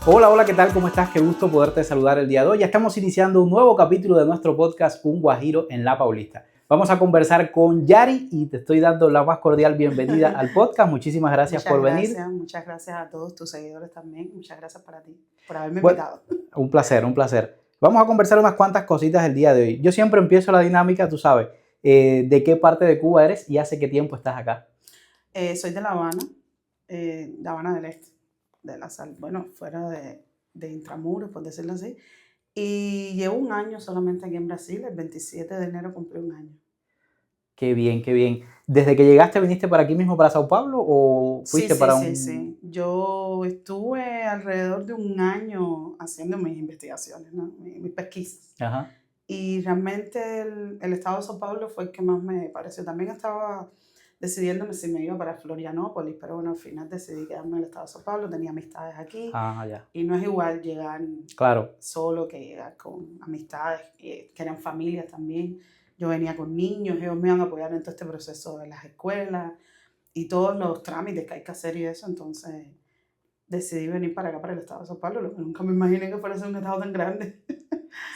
Hola, hola, ¿qué tal? ¿Cómo estás? Qué gusto poderte saludar el día de hoy. Ya estamos iniciando un nuevo capítulo de nuestro podcast Un Guajiro en La Paulista. Vamos a conversar con Yari y te estoy dando la más cordial bienvenida al podcast. Muchísimas gracias por venir. Muchas gracias a todos tus seguidores también. Muchas gracias para ti, por haberme Bueno, invitado. un placer, un placer. Vamos a conversar unas cuantas cositas el día de hoy. Yo siempre empiezo la dinámica, tú sabes, de qué parte de Cuba eres y hace qué tiempo estás acá. Soy de La Habana, La Habana del Este, de la Sal, bueno, fuera de Intramuros, por decirlo así. Y llevo un año solamente aquí en Brasil, el 27 de enero cumplí un año. Qué bien, qué bien. ¿Desde que llegaste viniste para aquí mismo, para Sao Paulo, o Sí, fuiste sí, para sí, un...? sí. Yo estuve alrededor de un año haciendo mis investigaciones, ¿no? Mis pesquisas. Ajá. Y realmente el estado de Sao Paulo fue el que más me pareció. También estaba decidiéndome si me iba para Florianópolis, pero bueno, al final decidí quedarme en el estado de Sao Paulo, tenía amistades aquí Ah, ya. y no es igual llegar Claro. solo que llegar con amistades que eran familias también. Yo venía con niños, ellos me iban a apoyar en todo este proceso de las escuelas y todos los trámites que hay que hacer y eso, entonces decidí venir para acá, para el estado de Sao Paulo, lo que nunca me imaginé que fuera a ser un estado tan grande.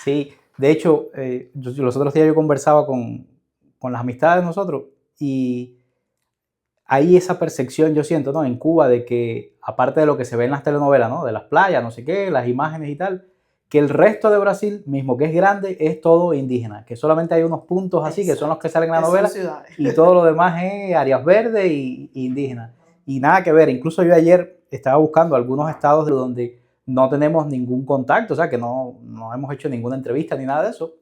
Sí, de hecho, los otros días yo conversaba con las amistades de nosotros y hay esa percepción, yo siento, ¿no? En Cuba de que, aparte de lo que se ve en las telenovelas, ¿no? De las playas, no sé qué, las imágenes y tal, que el resto de Brasil, mismo que es grande, es todo indígena, que solamente hay unos puntos así que son los que Exacto, salen en la que son novela ciudades. y todo lo demás es áreas verdes y indígenas. Y nada que ver, incluso yo ayer estaba buscando algunos estados de donde no tenemos ningún contacto, o sea, que no hemos hecho ninguna entrevista ni nada de eso.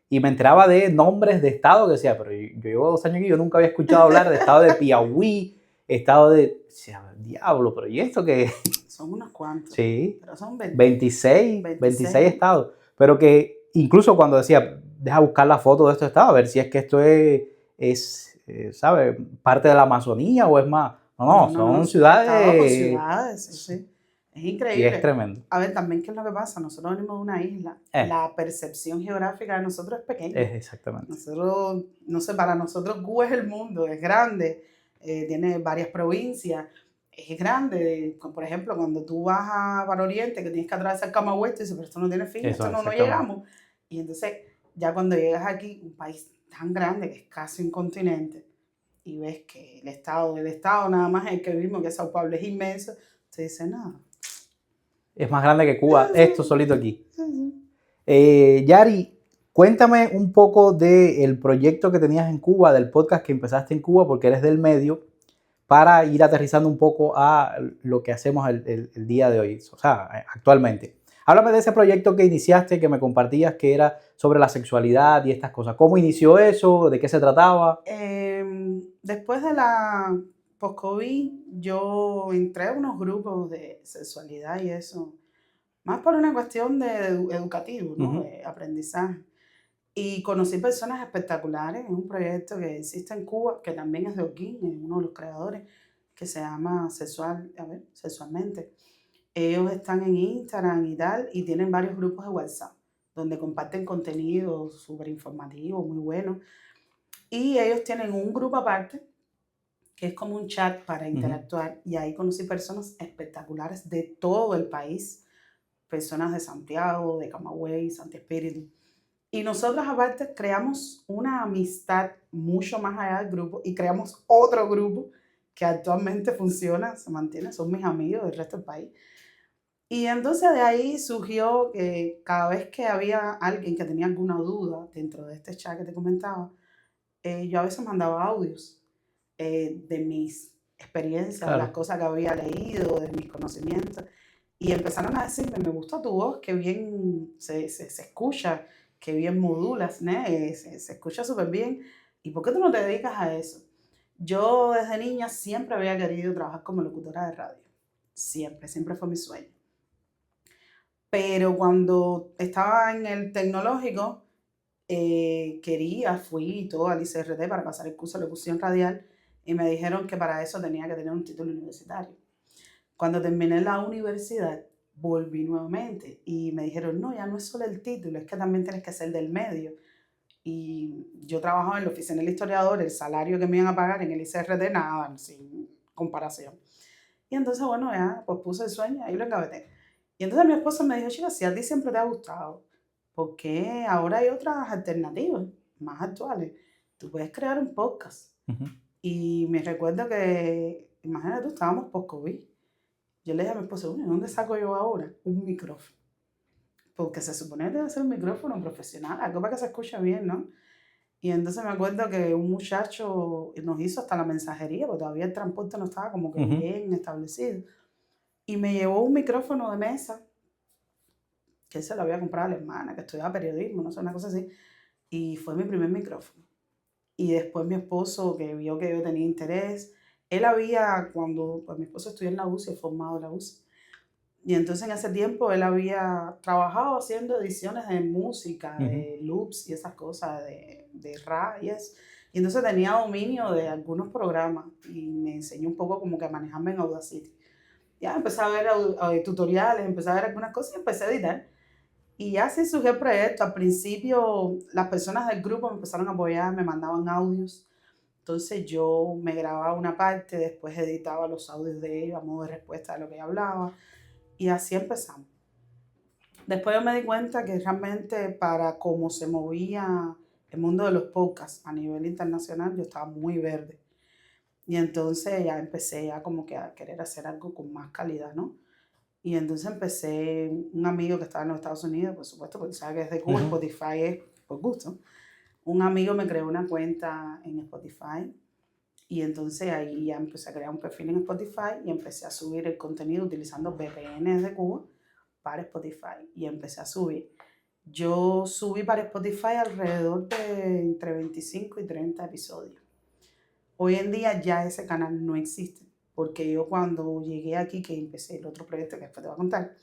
Y me enteraba de nombres de estados que decía, pero yo llevo 2 años aquí, yo nunca había escuchado hablar de estado de Piauí, estado de... O sea, diablo, pero ¿y esto qué? Son unos cuantos, Sí, pero son 26 26. estados. Pero que incluso cuando decía, deja buscar la foto de estos estados, a ver si es que esto ¿sabes? Parte de la Amazonía o es más. No, No, no, no, son son estados con ciudades ciudades, sí, sí. Es y es increíble. tremendo. A ver, también, ¿qué es lo que pasa? Nosotros venimos de una isla. Eh, La percepción geográfica de nosotros es pequeña. es exactamente. Nosotros, no sé, para nosotros Cuba es el mundo, es grande, tiene varias provincias, es grande. Por ejemplo, cuando tú vas para Oriente, que tienes que atravesar Camagüey, tú dices, pero esto no tiene fin, Eso, esto no exactamente. llegamos. Y entonces, ya cuando llegas aquí, un país tan grande que es casi un continente, y ves que el estado nada más el que vivimos, que Sao Paulo es inmenso, te dice, no. Es más grande que Cuba, esto solito aquí. Sí, sí. Yari, cuéntame un poco del proyecto que tenías en Cuba, del podcast que empezaste en Cuba, porque eres del medio, para ir aterrizando un poco a lo que hacemos el día de hoy, o sea, actualmente. Háblame de ese proyecto que iniciaste, que me compartías, que era sobre la sexualidad y estas cosas. ¿Cómo inició eso? ¿De qué se trataba? Después de la post-COVID, yo entré a unos grupos de sexualidad y eso, más por una cuestión de educativo, ¿no? Uh-huh. De aprendizaje. Y conocí personas espectaculares en un proyecto que existe en Cuba, que también es de Oquín, es uno de los creadores, que se llama Sexualmente. Ellos están en Instagram y tal, y tienen varios grupos de WhatsApp, donde comparten contenido súper informativo, muy bueno. Y ellos tienen un grupo aparte, que es como un chat para Uh-huh. interactuar, y ahí conocí personas espectaculares de todo el país, personas de Santiago, de Camagüey, Santi Espíritu. Y nosotros aparte creamos una amistad mucho más allá del grupo y creamos otro grupo que actualmente funciona, se mantiene, son mis amigos del resto del país. Y entonces de ahí surgió que cada vez que había alguien que tenía alguna duda dentro de este chat que te comentaba, yo a veces mandaba audios de mis experiencias, de las Claro. cosas que había leído, de mis conocimientos. Y empezaron a decirme, me gusta tu voz, que bien se escucha, que bien modulas, ¿no? Se escucha súper bien. ¿Y por qué tú no te dedicas a eso? Yo desde niña siempre había querido trabajar como locutora de radio. Siempre, siempre fue mi sueño. Pero cuando estaba en el tecnológico, fui y todo al ICRT para pasar el curso de locución radial y me dijeron que para eso tenía que tener un título universitario. Cuando terminé la universidad, volví nuevamente y me dijeron, no, ya no es solo el título, es que también tienes que ser del medio. Y yo trabajaba en la oficina del historiador, el salario que me iban a pagar en el ICRT, nada, sin comparación. Y entonces, bueno, ya pues puse el sueño y lo engaveté. Y entonces mi esposo me dijo, chica, si a ti siempre te ha gustado, ¿por qué ahora hay otras alternativas más actuales? Tú puedes crear un podcast. Ujú. Y me recuerdo que, imagínate tú, estábamos post-COVID. Yo le dije a mi esposo, bueno, ¿dónde saco yo ahora un micrófono? Porque se supone que debe ser un micrófono profesional, algo para que se escuche bien, ¿no? Y entonces me acuerdo que un muchacho nos hizo hasta la mensajería, porque todavía el transporte no estaba como que Ujú. bien establecido. Y me llevó un micrófono de mesa, que él se lo había comprado a la hermana, que estudiaba periodismo, no sé, una cosa así. Y fue mi primer micrófono. Y después mi esposo, que vio que yo tenía interés, él había, cuando pues, mi esposo estudió en la UCI, es formado en la UCI. Y entonces en ese tiempo él había trabajado haciendo ediciones de música, Ujú. de loops y esas cosas, de RA y eso. Y entonces tenía dominio de algunos programas y me enseñó un poco como que a manejarme en Audacity. Ya empecé a ver tutoriales, empecé a ver algunas cosas y empecé a editar. Y así surgió el proyecto. Al principio las personas del grupo me empezaron a apoyar, me mandaban audios. Entonces yo me grababa una parte, después editaba los audios de ellos a modo de respuesta de lo que yo hablaba. Y así empezamos. Después yo me di cuenta que realmente para cómo se movía el mundo de los podcasts a nivel internacional, yo estaba muy verde. Y entonces ya empecé ya como que a querer hacer algo con más calidad, ¿no? Y entonces empecé, un amigo que estaba en los Estados Unidos, por supuesto, porque sabe que es de Cuba, Ujú. Spotify es por gusto. Un amigo me creó una cuenta en Spotify y entonces ahí ya empecé a crear un perfil en Spotify y empecé a subir el contenido utilizando VPNs de Cuba para Spotify y empecé a subir. Yo subí para Spotify alrededor de entre 25 y 30 episodios. Hoy en día ya ese canal no existe, porque yo cuando llegué aquí, que empecé el otro proyecto que después te voy a contar,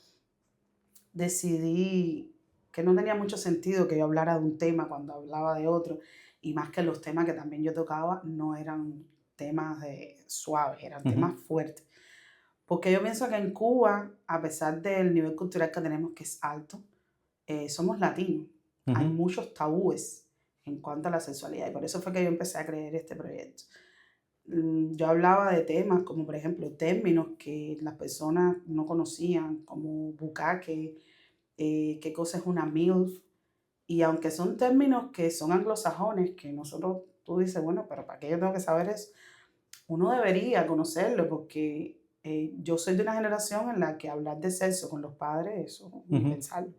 decidí que no tenía mucho sentido que yo hablara de un tema cuando hablaba de otro, y más que los temas que también yo tocaba no eran temas suaves, eran Ujú. temas fuertes. Porque yo pienso que en Cuba, a pesar del nivel cultural que tenemos, que es alto, somos latinos. Hay Ujú. muchos tabúes en cuanto a la sexualidad, y por eso fue que yo empecé a creer este proyecto. Yo hablaba de temas como, por ejemplo, términos que las personas no conocían, como bucaque, qué cosa es una MILF. Y aunque son términos que son anglosajones, que nosotros, tú dices, bueno, pero ¿para qué yo tengo que saber eso? Uno debería conocerlo porque yo soy de una generación en la que hablar de sexo con los padres, eso ni Ujú. pensarlo.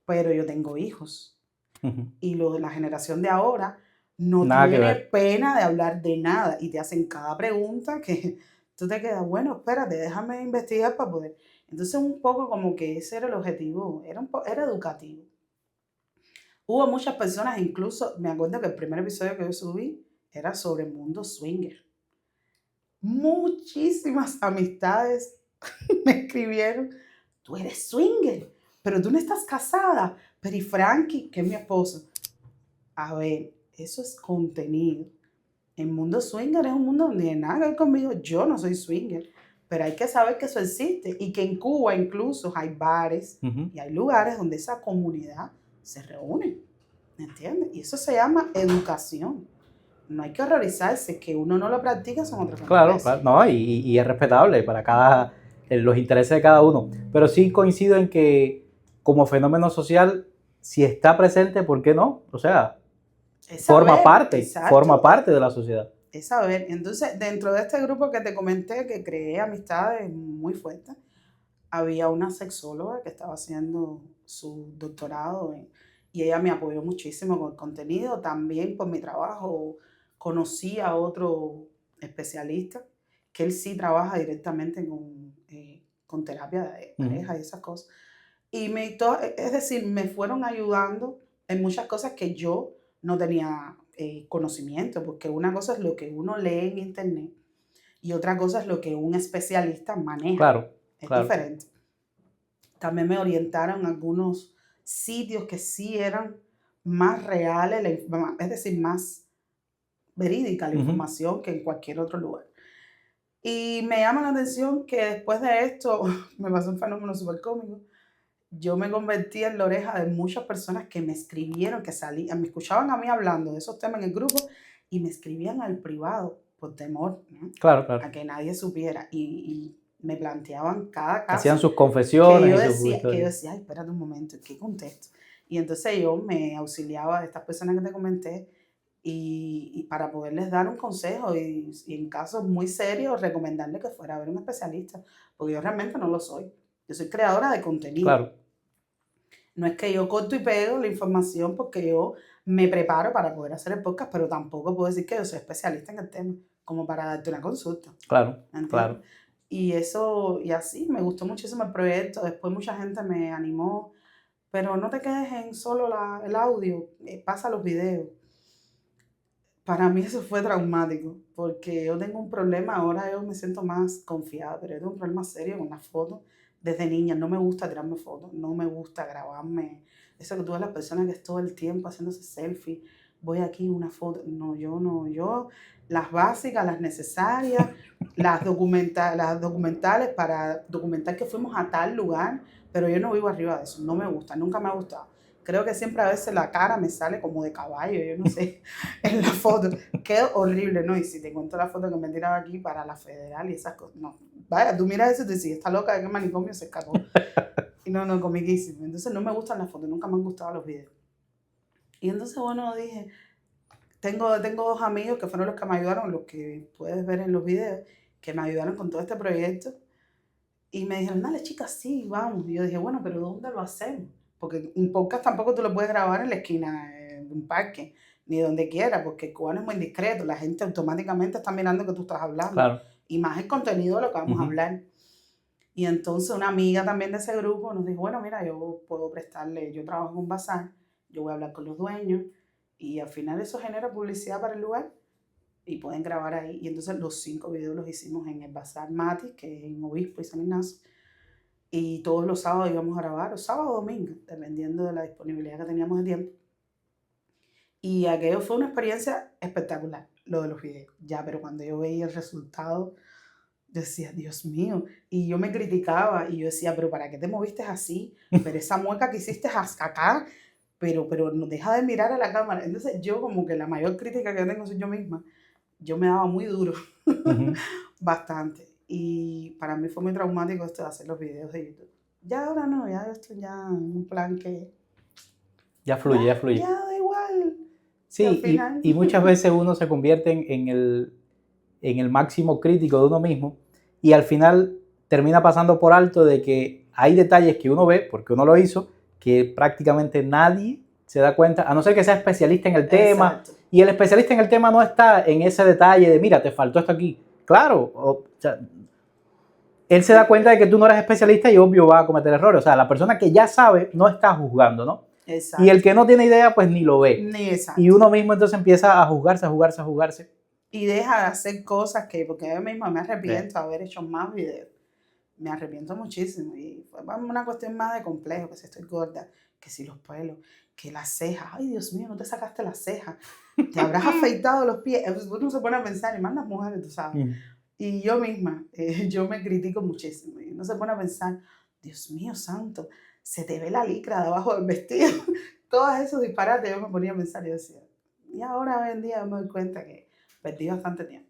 Pero yo tengo hijos Ujú. y la generación de ahora no Nada que tiene ver. pena de hablar de nada y te hacen cada pregunta que tú te quedas, bueno, espérate, déjame investigar para poder. Entonces un poco como que ese era el objetivo, era educativo. Hubo muchas personas, incluso me acuerdo que el primer episodio que yo subí era sobre el mundo swinger. Muchísimas amistades me escribieron, tú eres swinger, pero tú no estás casada. Pero y Frankie, que es mi esposo, a ver, eso es contenido. El mundo swinger es un mundo donde no tiene nada que ver conmigo. Yo no soy swinger, pero hay que saber que eso existe y que en Cuba incluso hay bares Ujú. y hay lugares donde esa comunidad se reúne. ¿Me entiendes? Y eso se llama educación. No hay que horrorizarse, que uno no lo practica son otros 20 Claro, pesos. claro. No, y es respetable para cada, los intereses de cada uno. Pero sí coincido en que como fenómeno social, si está presente, ¿por qué no? O sea, Es saber, forma exacto, parte de la sociedad. es saber. Entonces, dentro de este grupo que te comenté, que creé amistades muy fuertes, había una sexóloga que estaba haciendo su doctorado y ella me apoyó muchísimo con el contenido. También por mi trabajo conocí a otro especialista que él sí trabaja directamente con terapia de Ujú. pareja y esas cosas. Y es decir, me fueron ayudando en muchas cosas que yo no tenía conocimiento, porque una cosa es lo que uno lee en internet y otra cosa es lo que un especialista maneja. Claro, Es claro. diferente. También me orientaron a algunos sitios que sí eran más reales, es decir, más verídica la Ujú. información que en cualquier otro lugar. Y me llama la atención que después de esto me pasó un fenómeno súper cómico. Yo me convertí en la oreja de muchas personas que me escribieron, que salían, me escuchaban a mí hablando de esos temas en el grupo y me escribían al privado por temor, ¿no? Claro, claro. A que nadie supiera. Y me planteaban cada caso. Hacían sus confesiones. Que yo decía, ay, espérate un momento, ¿qué contesto? Y entonces yo me auxiliaba de estas personas que te comenté y para poderles dar un consejo y en casos muy serios recomendarles que fuera a ver un especialista, porque yo realmente no lo soy. Yo soy creadora de contenido. Claro. No es que yo corto y pego la información porque yo me preparo para poder hacer el podcast, pero tampoco puedo decir que yo soy especialista en el tema, como para darte una consulta. Claro, ¿Entiendes? claro. Y eso, y así, me gustó muchísimo el proyecto. Después mucha gente me animó, pero no te quedes en solo el audio, pasa los videos. Para mí eso fue traumático, porque yo tengo un problema, ahora yo me siento más confiada, pero yo tengo un problema serio con las fotos. Desde niña no me gusta tirarme fotos, no me gusta grabarme. Eso que tú ves las personas que es todo el tiempo haciéndose selfie, voy aquí una foto. No, yo las básicas, las necesarias, las documentales para documentar que fuimos a tal lugar, pero yo no vivo arriba de eso, no me gusta, nunca me ha gustado. Creo que siempre a veces la cara me sale como de caballo, yo no sé, en la foto. Qué horrible, ¿no? Y si te cuento la foto que me tiraba aquí para la federal y esas cosas, no. Vaya, tú miras eso y te dices, está loca, ¿de qué manicomio se escapó? Y no, comiquísimo. Entonces no me gustan las fotos, nunca me han gustado los videos. Y entonces, bueno, dije, tengo 2 amigos que fueron los que me ayudaron, los que puedes ver en los videos, que me ayudaron con todo este proyecto. Y me dijeron, dale, chicas, sí, vamos. Y yo dije, bueno, pero ¿dónde lo hacemos? Porque un podcast tampoco tú lo puedes grabar en la esquina de un parque, ni donde quiera, porque el cubano es muy discreto. La gente automáticamente está mirando que tú estás hablando. Claro. Y más el contenido de lo que vamos a hablar. Y entonces una amiga también de ese grupo nos dijo, bueno, mira, yo puedo prestarle, yo trabajo en un bazar, yo voy a hablar con los dueños, y al final eso genera publicidad para el lugar, y pueden grabar ahí. Y entonces los 5 videos los hicimos en el Bazar Mati, que es en Obispo y San Ignacio. Y todos los sábados íbamos a grabar, o sábado o domingo, dependiendo de la disponibilidad que teníamos de tiempo. Y aquello fue una experiencia espectacular, lo de los videos. Ya, pero cuando yo veía el resultado, yo decía, Dios mío. Y yo me criticaba y yo decía, pero ¿para qué te moviste así? Pero esa mueca que hiciste hasta acá, pero no deja de mirar a la cámara. Entonces yo como que la mayor crítica que tengo soy yo misma. Yo me daba muy duro, bastante. Y para mí fue muy traumático esto de hacer los videos de YouTube. Ya ahora no, ya yo estoy ya en un plan que... Ya fluye. Ya da igual. Sí, y muchas veces uno se convierte en el máximo crítico de uno mismo y al final termina pasando por alto de que hay detalles que uno ve, porque uno lo hizo, que prácticamente nadie se da cuenta, a no ser que sea especialista en el tema. Exacto. Y el especialista en el tema no está en ese detalle de, mira, te faltó esto aquí. Claro, o sea, él se da cuenta de que tú no eres especialista y obvio va a cometer errores. O sea, la persona que ya sabe no está juzgando, ¿no? Exacto. Y el que no tiene idea, pues ni lo ve. Exacto. Y uno mismo entonces empieza a juzgarse. Y deja de hacer cosas porque yo misma me arrepiento de haber hecho más videos. Me arrepiento muchísimo. Y fue una cuestión más de complejo, que si estoy gorda, que si los pelos, que las cejas. Ay, Dios mío, no te sacaste las cejas. Te habrás afeitado los pies. Uno se pone a pensar, y más las mujeres, tú sabes. Y yo misma, yo me critico muchísimo. Y uno se pone a pensar, Dios mío santo, se te ve la licra debajo del vestido. Todos esos disparates yo me ponía a pensar y decía, y ahora hoy en día me doy cuenta que perdí bastante tiempo.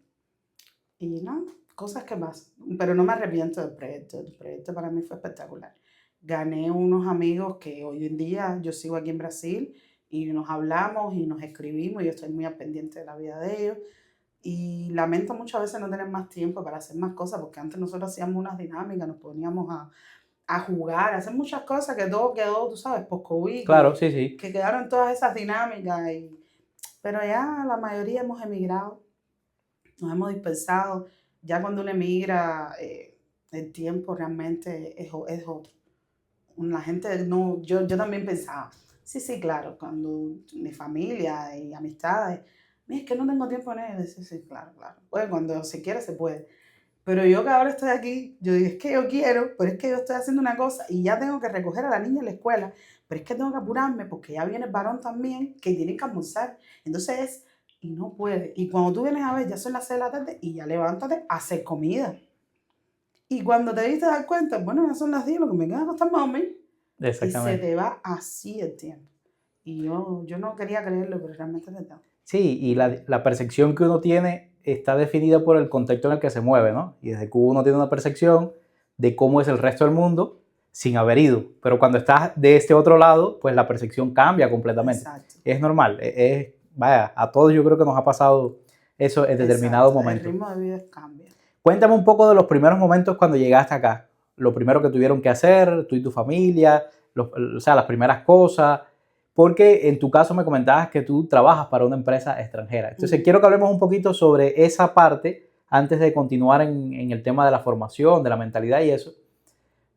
Y no, cosas que pasan. Pero no me arrepiento del proyecto. El proyecto para mí fue espectacular. Gané unos amigos que hoy en día yo sigo aquí en Brasil y nos hablamos y nos escribimos y yo estoy muy al pendiente de la vida de ellos. Y lamento muchas veces no tener más tiempo para hacer más cosas, porque antes nosotros hacíamos unas dinámicas, nos poníamos a jugar, a hacer muchas cosas que todo quedó, tú sabes, post-COVID. Claro, sí. Que quedaron todas esas dinámicas. Pero ya la mayoría hemos emigrado, nos hemos dispersado. Ya cuando uno emigra, el tiempo realmente es otro. La gente no, yo también pensaba, sí, claro, cuando mi familia y amistades, es que no tengo tiempo en él, sí, claro. Pues cuando se quiere se puede. Pero yo que ahora estoy aquí, yo digo, es que yo quiero, pero es que yo estoy haciendo una cosa y ya tengo que recoger a la niña en la escuela, pero es que tengo que apurarme porque ya viene el varón también que tiene que almorzar. Entonces y no puede. Y cuando tú vienes a ver, ya son las 6 de la tarde y ya levántate a hacer comida. Y cuando te diste dar cuenta, bueno, ya son las 10, lo que me queda es acostarme a dormir. Exactamente. Y se te va así el tiempo. Y yo no quería creerlo, pero realmente es verdad. Sí, y la percepción que uno tiene está definida por el contexto en el que se mueve, ¿no? Y desde que uno tiene una percepción, de cómo es el resto del mundo sin haber ido. Pero cuando estás de este otro lado, pues la percepción cambia completamente. Exacto. Es normal. Vaya, a todos yo creo que nos ha pasado eso en determinado momento. El ritmo de vida cambia. Cuéntame un poco de los primeros momentos cuando llegaste acá. Lo primero que tuvieron que hacer, tú y tu familia, o sea, las primeras cosas. Porque en tu caso me comentabas que tú trabajas para una empresa extranjera. Entonces, quiero que hablemos un poquito sobre esa parte antes de continuar en el tema de la formación, de la mentalidad y eso.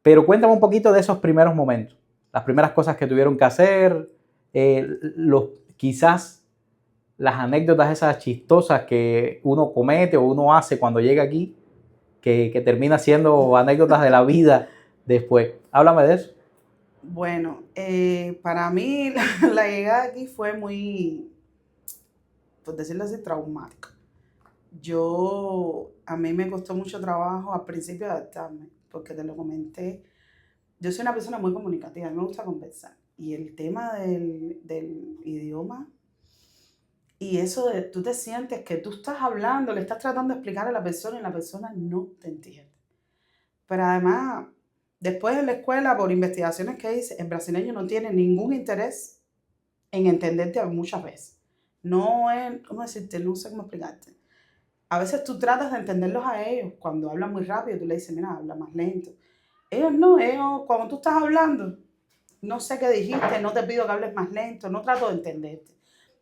Pero cuéntame un poquito de esos primeros momentos, las primeras cosas que tuvieron que hacer, quizás las anécdotas esas chistosas que uno comete o uno hace cuando llega aquí, que termina siendo anécdotas de la vida después. Háblame de eso. Bueno, para mí la llegada aquí fue muy, por decirlo así, traumática. A mí me costó mucho trabajo al principio adaptarme, porque te lo comenté. Yo soy una persona muy comunicativa, a mí me gusta conversar. Y el tema del idioma, y eso de tú te sientes que tú estás hablando, le estás tratando de explicar a la persona y la persona no te entiende. Pero además, después en la escuela, por investigaciones que hice, el brasileño no tiene ningún interés en entenderte muchas veces. No es, ¿cómo decirte? No sé cómo explicarte. A veces tú tratas de entenderlos a ellos. Cuando hablan muy rápido, tú le dices, mira, habla más lento. Ellos, cuando tú estás hablando, no sé qué dijiste, no te pido que hables más lento, no trato de entenderte.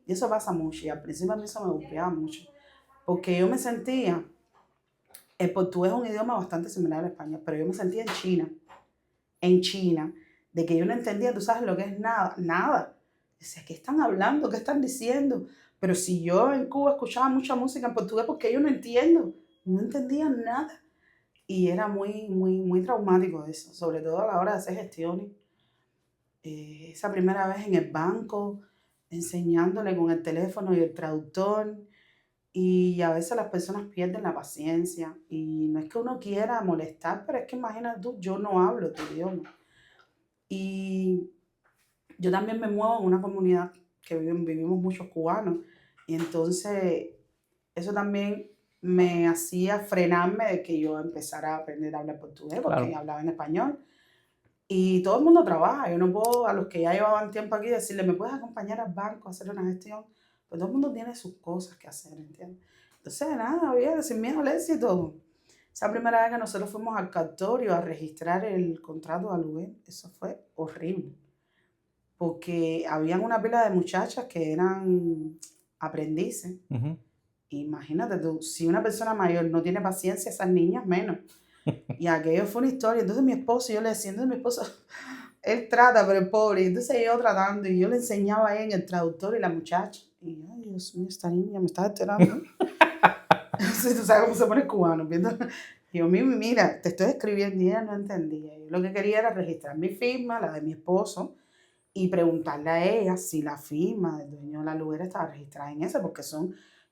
Y eso pasa mucho. Y al principio a mí eso me golpeaba mucho. Porque yo me sentía, el portugués es un idioma bastante similar al español, pero yo me sentía en China, de que yo no entendía, tú sabes lo que es nada. Decía, ¿qué están hablando? ¿Qué están diciendo? Pero si yo en Cuba escuchaba mucha música en portugués, porque yo no entiendo, no entendía nada. Y era muy traumático eso, sobre todo a la hora de hacer gestiones. Esa primera vez en el banco, enseñándole con el teléfono y el traductor. Y a veces las personas pierden la paciencia. Y no es que uno quiera molestar, pero es que imagínate tú, yo no hablo tu idioma. Y yo también me muevo en una comunidad que vivimos muchos cubanos. Y entonces eso también me hacía frenarme de que yo empezara a aprender a hablar portugués, porque Claro. hablaba en español. Y todo el mundo trabaja. Yo no puedo a los que ya llevaban tiempo aquí decirle, ¿me puedes acompañar al banco a hacer una gestión? Pues todo el mundo tiene sus cosas que hacer, ¿entiendes? Entonces, nada, había sin miedo al éxito. Esa primera vez que nosotros fuimos al cartorio a registrar el contrato de aluguel, eso fue horrible. Porque habían una pila de muchachas que eran aprendices. Uh-huh. Imagínate tú, si una persona mayor no tiene paciencia, esas niñas menos. Y aquello fue una historia. Entonces mi esposo, yo le decía, entonces mi esposo, él trata, pero el pobre. Y entonces yo tratando, y yo le enseñaba a él en el traductor y la muchacha. Y yo, ay, Dios mío, esta niña me está esperando. Entonces tú sabes cómo se pone el cubano. Viendo. Y yo, mira, te estoy escribiendo y ella no entendía. Yo lo que quería era registrar mi firma, la de mi esposo, y preguntarle a ella si la firma del dueño de la lugar estaba registrada en ese, porque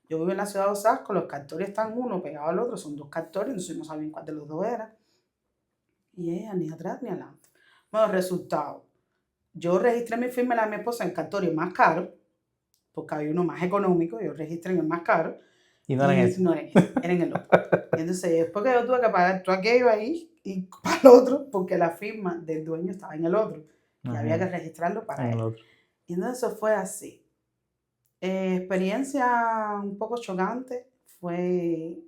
yo vivo en la ciudad de Osasco, los cartores están uno pegado al otro, son dos cartores, entonces no sabían cuál de los dos era. Y ella ni atrás ni adelante. Bueno, resultado, yo registré mi firma y la de mi esposa en el cartorio más caro, porque había uno más económico, yo registré en el más caro, Y no eran ese. no era en ese, era en el otro. Y entonces, después que yo tuve que pagar todo aquello ahí y para el otro, porque la firma del dueño estaba en el otro, y había que registrarlo para En el él. otro. Y entonces eso fue así. Experiencia un poco chocante fue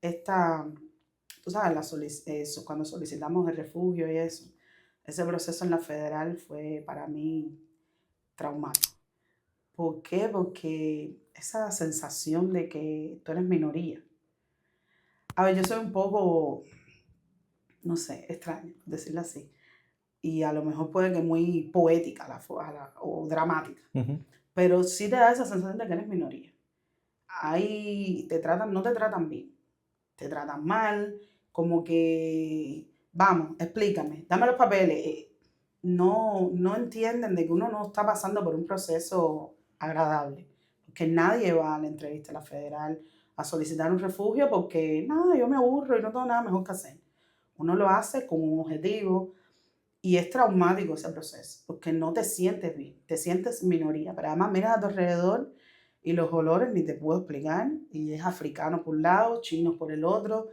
esta, tú sabes, eso, cuando solicitamos el refugio y eso. Ese proceso en la federal fue para mí traumático. ¿Por qué? Porque esa sensación de que tú eres minoría. A ver, yo soy un poco, no sé, extraño, decirlo así. Y a lo mejor puede que muy poética o dramática. Uh-huh. Pero sí te da esa sensación de que eres minoría. Ahí no te tratan bien, te tratan mal, como que, vamos, explícame, dame los papeles. No entienden de que uno no está pasando por un proceso agradable, porque nadie va a la entrevista a la federal a solicitar un refugio porque, nada, yo me aburro y no tengo nada mejor que hacer. Uno lo hace con un objetivo y es traumático ese proceso, porque no te sientes bien, te sientes minoría, pero además miras a tu alrededor y los olores ni te puedo explicar, y es africano por un lado, chino por el otro,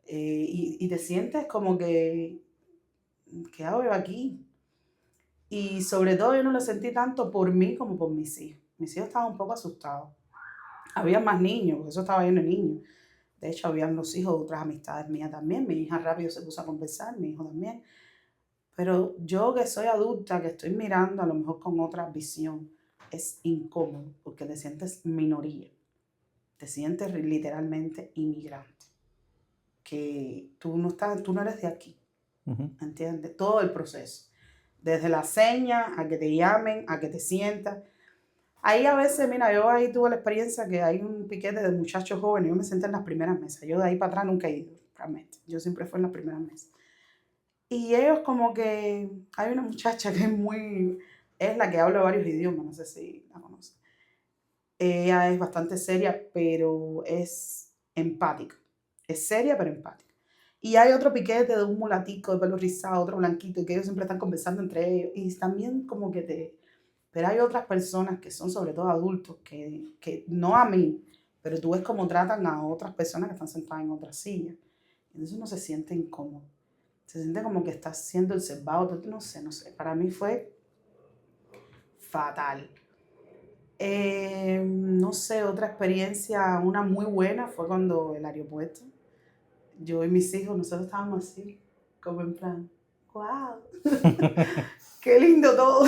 y te sientes como que, ¿qué hago yo aquí? Y sobre todo yo no lo sentí tanto por mí como por mis hijos. Mis hijos estaban un poco asustados. Había más niños, porque eso estaba lleno de niños. De hecho, habían los hijos de otras amistades mías también. Mi hija rápido se puso a conversar, mi hijo también. Pero yo que soy adulta, que estoy mirando a lo mejor con otra visión, es incómodo porque te sientes minoría, te sientes literalmente inmigrante, que tú no eres de aquí, ¿entiendes? Todo el proceso, desde la seña, a que te llamen, a que te sientas. Ahí a veces, mira, yo ahí tuve la experiencia que hay un piquete de muchachos jóvenes, yo me senté en las primeras mesas, yo de ahí para atrás nunca he ido, realmente, yo siempre fui en las primeras mesas. Y ellos como que, hay una muchacha que es la que habla varios idiomas, no sé si la conoce. Ella es bastante seria, pero es empática. Es seria, pero empática. Y hay otro piquete de un mulatico de pelo rizado, otro blanquito, y que ellos siempre están conversando entre ellos. Y también como que Pero hay otras personas que son sobre todo adultos, que no a mí, pero tú ves cómo tratan a otras personas que están sentadas en otras sillas. Entonces uno se siente incómodo. Se siente como que estás siendo observado. No sé. Para mí fue fatal. No sé, otra experiencia, una muy buena, fue cuando el aeropuerto. Yo y mis hijos, nosotros estábamos así, como en plan, wow, qué lindo todo.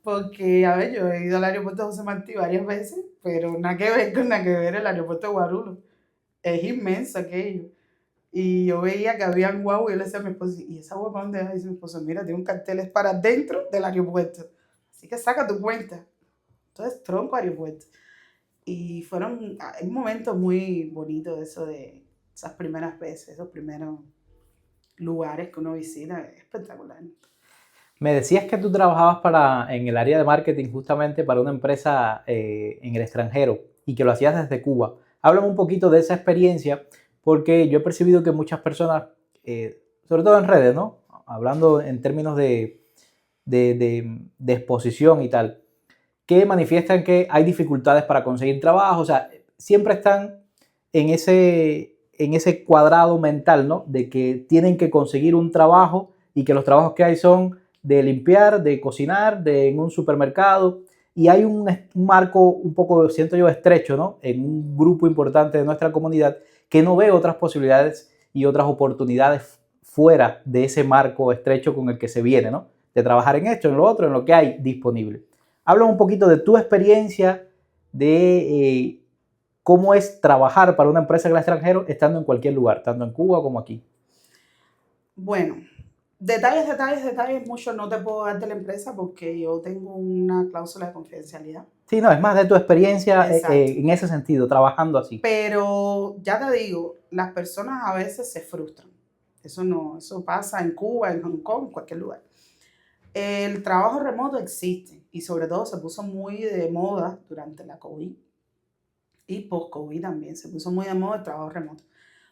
Porque, a ver, yo he ido al aeropuerto de José Martí varias veces, pero nada que ver con nada que ver el aeropuerto de Guarulhos. Es inmenso aquello. Y yo veía que habían guau y yo le decía a mi esposo, ¿y esa guagua para dónde va? Y dice mi esposo, mira, tiene un cartel, es para dentro del aeropuerto. Así que saca tu cuenta. Entonces, tronco aeropuerto. Y fueron momentos muy bonitos eso de esas primeras veces, esos primeros lugares que uno visita, es espectacular. Me decías que tú trabajabas en el área de marketing justamente para una empresa en el extranjero y que lo hacías desde Cuba. Háblame un poquito de esa experiencia porque yo he percibido que muchas personas, sobre todo en redes, ¿no? Hablando en términos de exposición y tal, que manifiestan que hay dificultades para conseguir trabajo, o sea, siempre están en ese cuadrado mental, ¿no? De que tienen que conseguir un trabajo y que los trabajos que hay son de limpiar, de cocinar, en un supermercado, y hay un marco un poco, siento yo, estrecho, ¿no? En un grupo importante de nuestra comunidad que no ve otras posibilidades y otras oportunidades fuera de ese marco estrecho con el que se viene, ¿no? De trabajar en esto, en lo otro, en lo que hay disponible. Habla un poquito de tu experiencia de cómo es trabajar para una empresa en el extranjero estando en cualquier lugar, tanto en Cuba como aquí. Bueno, detalles, mucho no te puedo dar de la empresa porque yo tengo una cláusula de confidencialidad. Sí, no, es más de tu experiencia Exacto. en ese sentido, trabajando así. Pero ya te digo, las personas a veces se frustran. Eso no, eso pasa en Cuba, en Hong Kong, en cualquier lugar. El trabajo remoto existe y sobre todo se puso muy de moda durante la COVID y post-COVID también. Se puso muy de moda el trabajo remoto.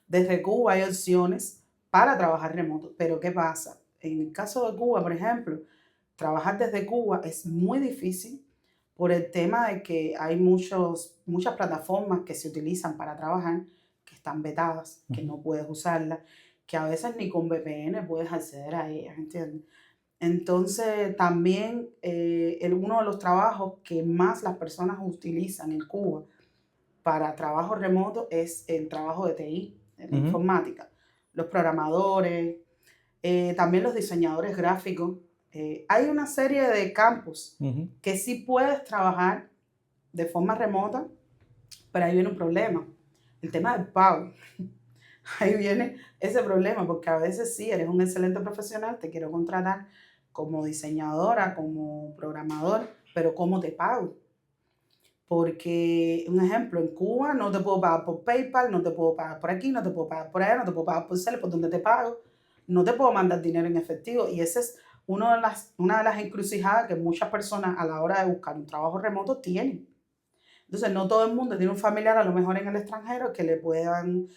Desde Cuba hay opciones para trabajar remoto, pero ¿qué pasa? En el caso de Cuba, por ejemplo, trabajar desde Cuba es muy difícil por el tema de que hay muchas plataformas que se utilizan para trabajar que están vetadas, que no puedes usarlas, que a veces ni con VPN puedes acceder a ellas, ¿entiendes? Entonces, también uno de los trabajos que más las personas utilizan en Cuba para trabajo remoto es el trabajo de TI, de la informática. Los programadores, también los diseñadores gráficos. Hay una serie de campos que sí puedes trabajar de forma remota, pero ahí viene un problema. El tema del pago. Ahí viene ese problema, porque a veces sí, eres un excelente profesional, te quiero contratar como diseñadora, como programador, pero ¿cómo te pago? Porque, un ejemplo, en Cuba no te puedo pagar por PayPal, no te puedo pagar por aquí, no te puedo pagar por allá, no te puedo pagar por Zelle, por donde te pago, no te puedo mandar dinero en efectivo. Y esa es una de las encrucijadas que muchas personas a la hora de buscar un trabajo remoto tienen. Entonces, no todo el mundo tiene un familiar, a lo mejor en el extranjero, que le puedan,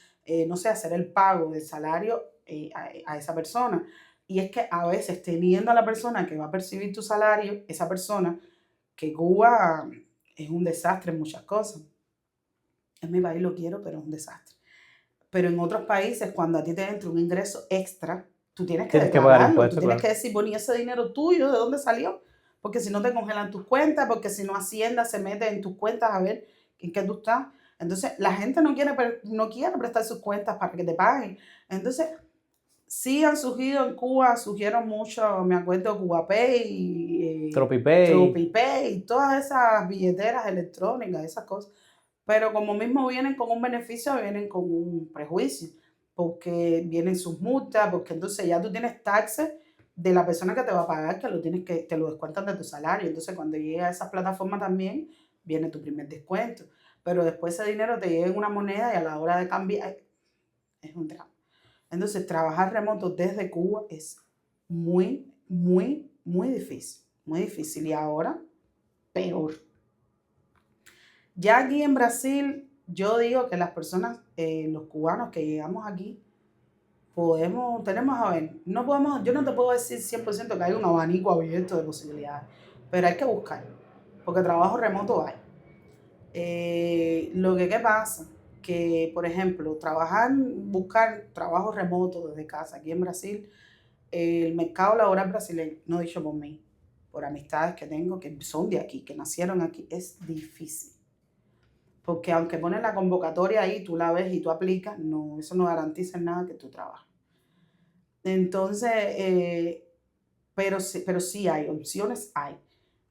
no sé, hacer el pago del salario a esa persona. Y es que a veces, teniendo a la persona que va a percibir tu salario, esa persona, que Cuba es un desastre en muchas cosas. En mi país lo quiero, pero es un desastre. Pero en otros países, cuando a ti te entra un ingreso extra, tú tienes que Tienes que pagar declararlo, tú impuestos, tienes claro. que decir, bueno, ¿y ese dinero tuyo de dónde salió? Porque si no te congelan tus cuentas, porque si no Hacienda se mete en tus cuentas a ver en qué tú estás. Entonces, la gente no quiere prestar sus cuentas para que te paguen. Entonces, sí han surgido en Cuba, surgieron mucho, me acuerdo, CubaPay, TropiPay. TropiPay, y todas esas billeteras electrónicas, esas cosas. Pero como mismo vienen con un beneficio, vienen con un prejuicio, porque vienen sus multas, porque entonces ya tú tienes taxes de la persona que te va a pagar, que te lo descuentan de tu salario. Entonces cuando llega a esa plataforma también, viene tu primer descuento. Pero después ese dinero te llega en una moneda y a la hora de cambiar es un drama. Entonces trabajar remoto desde Cuba es muy, muy, muy difícil. Muy difícil. Y ahora, peor. Ya aquí en Brasil, yo digo que las personas, los cubanos que llegamos aquí, tenemos, a ver, no podemos, yo no te puedo decir 100% que hay un abanico abierto de posibilidades, pero hay que buscar, porque trabajo remoto hay. ¿Qué pasa? Que, por ejemplo, buscar trabajo remoto desde casa aquí en Brasil, el mercado laboral brasileño, no dicho por mí, por amistades que tengo que son de aquí, que nacieron aquí, es difícil. Porque aunque ponen la convocatoria ahí, tú la ves y tú aplicas, no, eso no garantiza en nada que tú trabajes. Entonces, pero sí hay, opciones hay.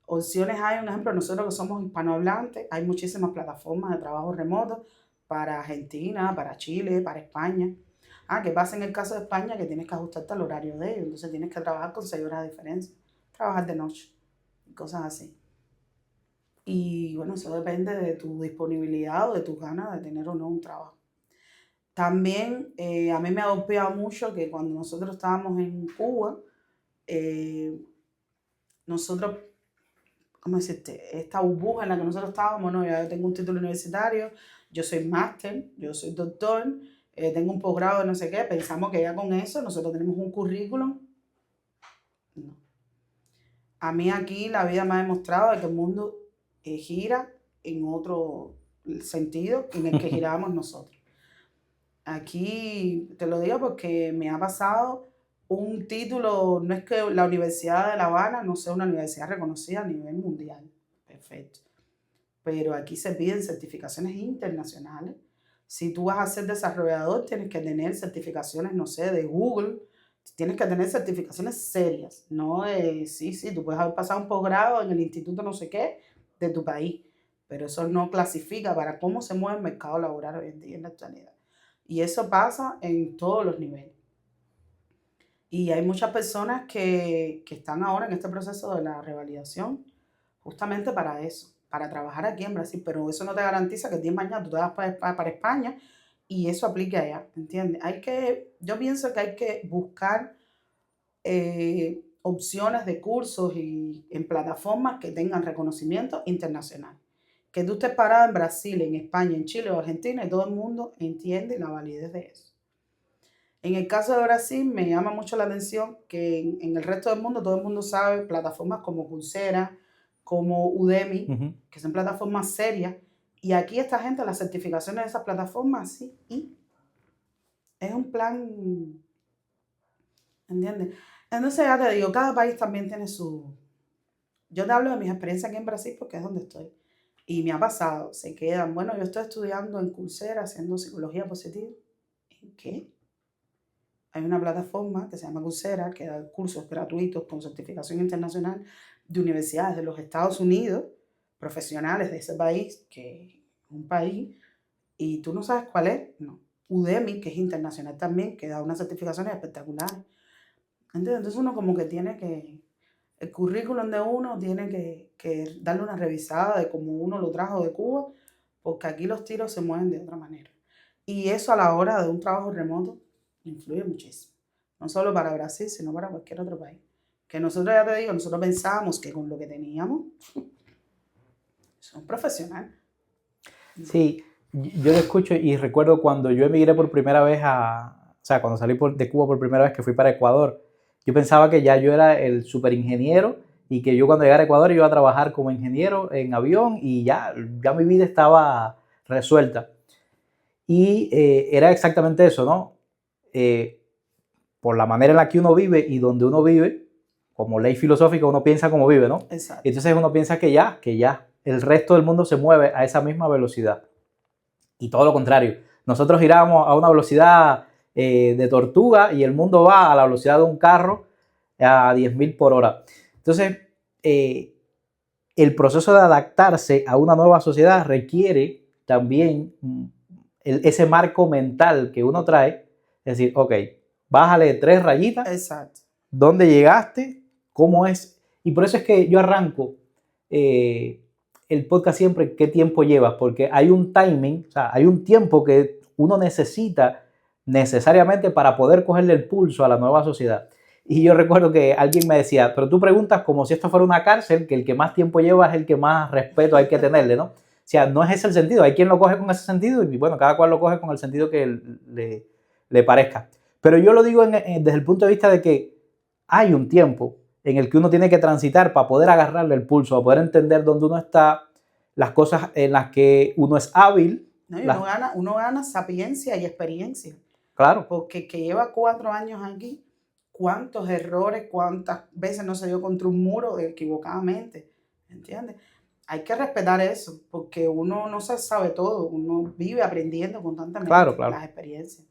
Opciones hay, un ejemplo, nosotros que somos hispanohablantes, hay muchísimas plataformas de trabajo remoto para Argentina, para Chile, para España. ¿Qué pasa en el caso de España? Que tienes que ajustarte al horario de ellos, entonces tienes que trabajar con 6 horas de diferencia, trabajar de noche y cosas así. Y bueno, eso depende de tu disponibilidad o de tus ganas de tener o no un trabajo. También a mí me ha golpeado mucho que cuando nosotros estábamos en Cuba, eh, nosotros, ¿cómo decirte? Esta burbuja en la que nosotros estábamos, no, ya yo tengo un título universitario, yo soy máster, yo soy doctor, tengo un posgrado de no sé qué, pensamos que ya con eso nosotros tenemos un currículum. No. A mí aquí la vida me ha demostrado que el mundo gira en otro sentido en el que girábamos nosotros. Aquí te lo digo porque me ha pasado un título, no es que la Universidad de La Habana no sea una universidad reconocida a nivel mundial, perfecto, pero aquí se piden certificaciones internacionales. Si tú vas a ser desarrollador, tienes que tener certificaciones, no sé, de Google, tienes que tener certificaciones serias, no de, sí, tú puedes haber pasado un posgrado en el instituto no sé qué de tu país, pero eso no clasifica para cómo se mueve el mercado laboral hoy en día en la actualidad. Y eso pasa en todos los niveles. Y hay muchas personas que están ahora en este proceso de la revalidación justamente para eso, para trabajar aquí en Brasil, pero eso no te garantiza que el día de mañana tú te vas para España y eso aplique allá, ¿entiendes? Yo pienso que hay que buscar opciones de cursos y en plataformas que tengan reconocimiento internacional. Que tú estés parado en Brasil, en España, en Chile o Argentina y todo el mundo entiende la validez de eso. En el caso de Brasil me llama mucho la atención que en el resto del mundo todo el mundo sabe plataformas como Coursera, como Udemy, Ujú. que son plataformas serias. Y aquí esta gente, las certificaciones de esas plataformas, sí, y es un plan, ¿entiendes? Entonces ya te digo, cada país también tiene su... Yo te hablo de mis experiencias aquí en Brasil porque es donde estoy. Y me ha pasado, se quedan, bueno, yo estoy estudiando en Coursera haciendo psicología positiva. ¿En qué? Hay una plataforma que se llama Coursera que da cursos gratuitos con certificación internacional de universidades de los Estados Unidos, profesionales de ese país, que es un país, y tú no sabes cuál es, no. Udemy, que es internacional también, que da unas certificaciones espectaculares. Entonces uno como que el currículum de uno tiene que darle una revisada de cómo uno lo trajo de Cuba, porque aquí los tiros se mueven de otra manera. Y eso a la hora de un trabajo remoto influye muchísimo. No solo para Brasil, sino para cualquier otro país. Que nosotros, ya te digo, nosotros pensábamos que con lo que teníamos, somos profesionales. Sí, yo lo escucho y recuerdo cuando yo emigré por primera vez o sea, cuando salí de Cuba por primera vez que fui para Ecuador, yo pensaba que ya yo era el super ingeniero y que yo cuando llegara a Ecuador iba a trabajar como ingeniero en avión y ya mi vida estaba resuelta. Y era exactamente eso, ¿no? Por la manera en la que uno vive y donde uno vive, como ley filosófica, uno piensa como vive, ¿no? Exacto. Entonces uno piensa que ya, el resto del mundo se mueve a esa misma velocidad. Y todo lo contrario. Nosotros giramos a una velocidad de tortuga y el mundo va a la velocidad de un carro a 10.000 por hora. Entonces, el proceso de adaptarse a una nueva sociedad requiere también ese marco mental que uno trae. Es decir, ok, bájale 3 rayitas. Exacto. ¿Dónde llegaste? ¿Cómo es? Y por eso es que yo arranco el podcast siempre, ¿qué tiempo llevas? Porque hay un timing, o sea, hay un tiempo que uno necesita necesariamente para poder cogerle el pulso a la nueva sociedad. Y yo recuerdo que alguien me decía, pero tú preguntas como si esto fuera una cárcel, que el que más tiempo lleva es el que más respeto hay que tenerle, ¿no? O sea, no es ese el sentido. Hay quien lo coge con ese sentido y bueno, cada cual lo coge con el sentido que le parezca. Pero yo lo digo desde el punto de vista de que hay un tiempo en el que uno tiene que transitar para poder agarrarle el pulso, para poder entender dónde uno está, las cosas en las que uno es hábil. No, y uno gana sapiencia y experiencia. Claro. Porque que lleva 4 años aquí, cuántos errores, cuántas veces no se dio contra un muro equivocadamente, ¿entiendes? Hay que respetar eso, porque uno no se sabe todo, uno vive aprendiendo constantemente las experiencias,